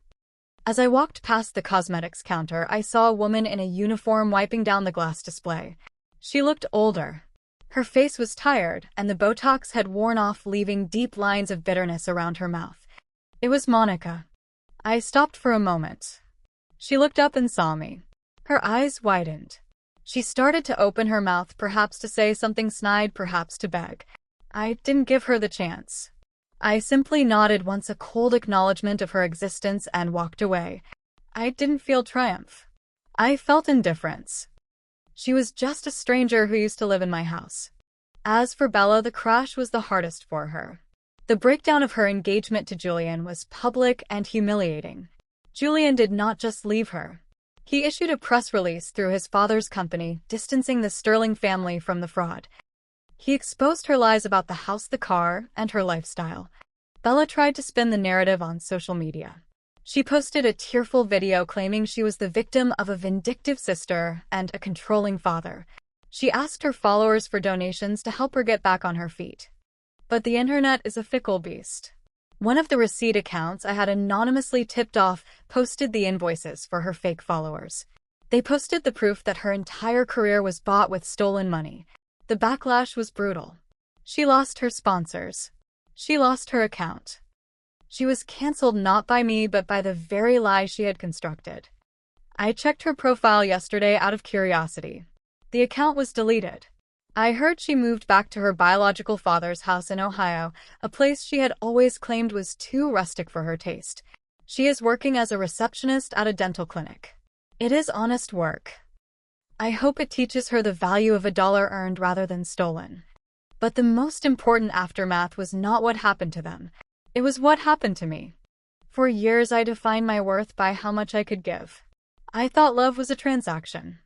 As I walked past the cosmetics counter, I saw a woman in a uniform wiping down the glass display. She looked older. Her face was tired, and the Botox had worn off, leaving deep lines of bitterness around her mouth. It was Monica. I stopped for a moment. She looked up and saw me. Her eyes widened. She started to open her mouth, perhaps to say something snide, perhaps to beg. I didn't give her the chance. I simply nodded once, a cold acknowledgement of her existence, and walked away. I didn't feel triumph. I felt indifference. She was just a stranger who used to live in my house. As for Bella, the crash was the hardest for her. The breakdown of her engagement to Julian was public and humiliating. Julian did not just leave her. He issued a press release through his father's company, distancing the Sterling family from the fraud. He exposed her lies about the house, the car, and her lifestyle. Bella tried to spin the narrative on social media. She posted a tearful video claiming she was the victim of a vindictive sister and a controlling father. She asked her followers for donations to help her get back on her feet. But the internet is a fickle beast. One of the receipt accounts I had anonymously tipped off posted the invoices for her fake followers. They posted the proof that her entire career was bought with stolen money. The backlash was brutal. She lost her sponsors. She lost her account. She was canceled not by me but by the very lie she had constructed. I checked her profile yesterday out of curiosity. The account was deleted. I heard she moved back to her biological father's house in Ohio, a place she had always claimed was too rustic for her taste. She is working as a receptionist at a dental clinic. It is honest work. I hope it teaches her the value of a dollar earned rather than stolen. But the most important aftermath was not what happened to them. It was what happened to me. For years I defined my worth by how much I could give. I thought love was a transaction.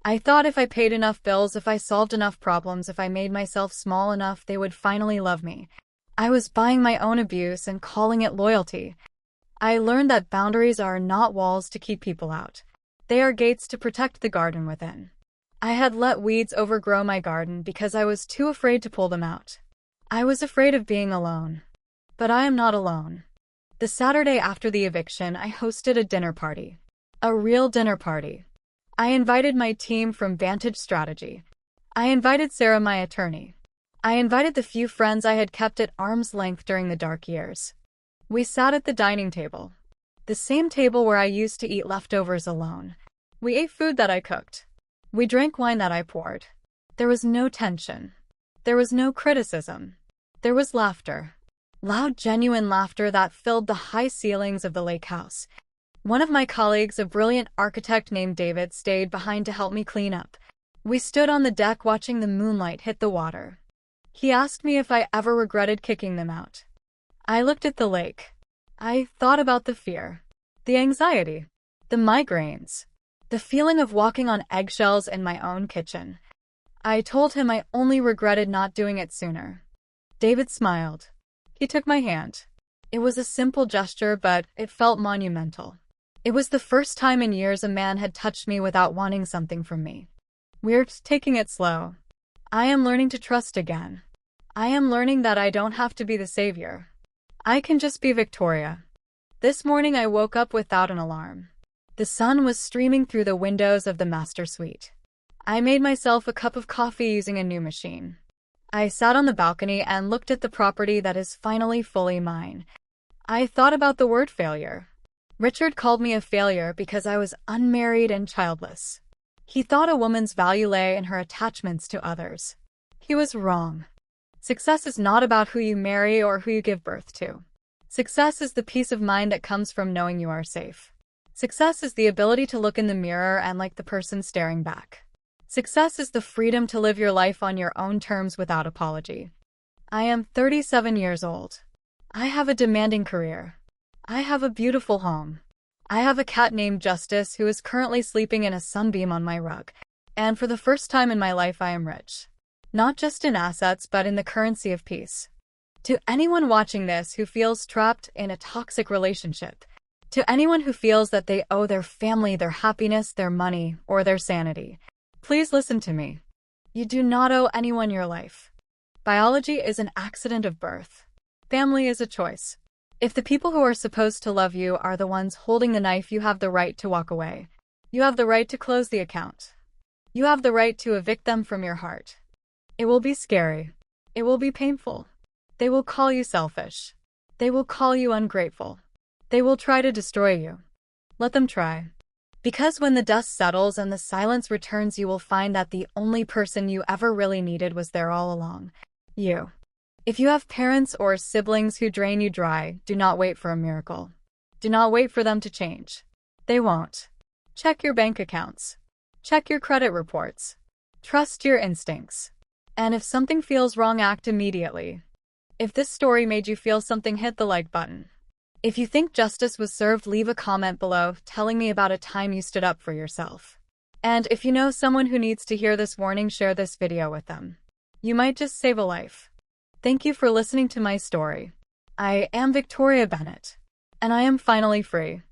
I thought if I paid enough bills, if I solved enough problems, if I made myself small enough, they would finally love me. I was buying my own abuse and calling it loyalty. I learned that boundaries are not walls to keep people out. They are gates to protect the garden within. I had let weeds overgrow my garden because I was too afraid to pull them out. I was afraid of being alone. But I am not alone. The Saturday after the eviction, I hosted a dinner party. A real dinner party. I invited my team from Vantage Strategy. I invited Sarah, my attorney. I invited the few friends I had kept at arm's length during the dark years. We sat at the dining table. The same table where I used to eat leftovers alone. We ate food that I cooked. We drank wine that I poured. There was no tension. There was no criticism. There was laughter. Loud, genuine laughter that filled the high ceilings of the lake house. One of my colleagues, a brilliant architect named David, stayed behind to help me clean up. We stood on the deck watching the moonlight hit the water. He asked me if I ever regretted kicking them out. I looked at the lake. I thought about the fear, the anxiety, the migraines, the feeling of walking on eggshells in my own kitchen. I told him I only regretted not doing it sooner. David smiled. He took my hand. It was a simple gesture, but it felt monumental. It was the first time in years a man had touched me without wanting something from me. We're taking it slow. I am learning to trust again. I am learning that I don't have to be the savior. I can just be Victoria. This morning I woke up without an alarm. The sun was streaming through the windows of the master suite. I made myself a cup of coffee using a new machine. I sat on the balcony and looked at the property that is finally fully mine. I thought about the word failure. Richard called me a failure because I was unmarried and childless. He thought a woman's value lay in her attachments to others. He was wrong. Success is not about who you marry or who you give birth to. Success is the peace of mind that comes from knowing you are safe. Success is the ability to look in the mirror and like the person staring back. Success is the freedom to live your life on your own terms without apology. I am 37 years old. I have a demanding career. I have a beautiful home. I have a cat named Justice who is currently sleeping in a sunbeam on my rug. And for the first time in my life, I am rich. Not just in assets, but in the currency of peace. To anyone watching this who feels trapped in a toxic relationship, to anyone who feels that they owe their family their happiness, their money, or their sanity, please listen to me. You do not owe anyone your life. Biology is an accident of birth. Family is a choice. If the people who are supposed to love you are the ones holding the knife, you have the right to walk away. You have the right to close the account. You have the right to evict them from your heart. It will be scary. It will be painful. They will call you selfish. They will call you ungrateful. They will try to destroy you. Let them try. Because when the dust settles and the silence returns, you will find that the only person you ever really needed was there all along. You. If you have parents or siblings who drain you dry, do not wait for a miracle. Do not wait for them to change. They won't. Check your bank accounts. Check your credit reports. Trust your instincts. And if something feels wrong, act immediately. If this story made you feel something, hit the like button. If you think justice was served, leave a comment below telling me about a time you stood up for yourself. And if you know someone who needs to hear this warning, share this video with them. You might just save a life. Thank you for listening to my story. I am Victoria Bennett, and I am finally free.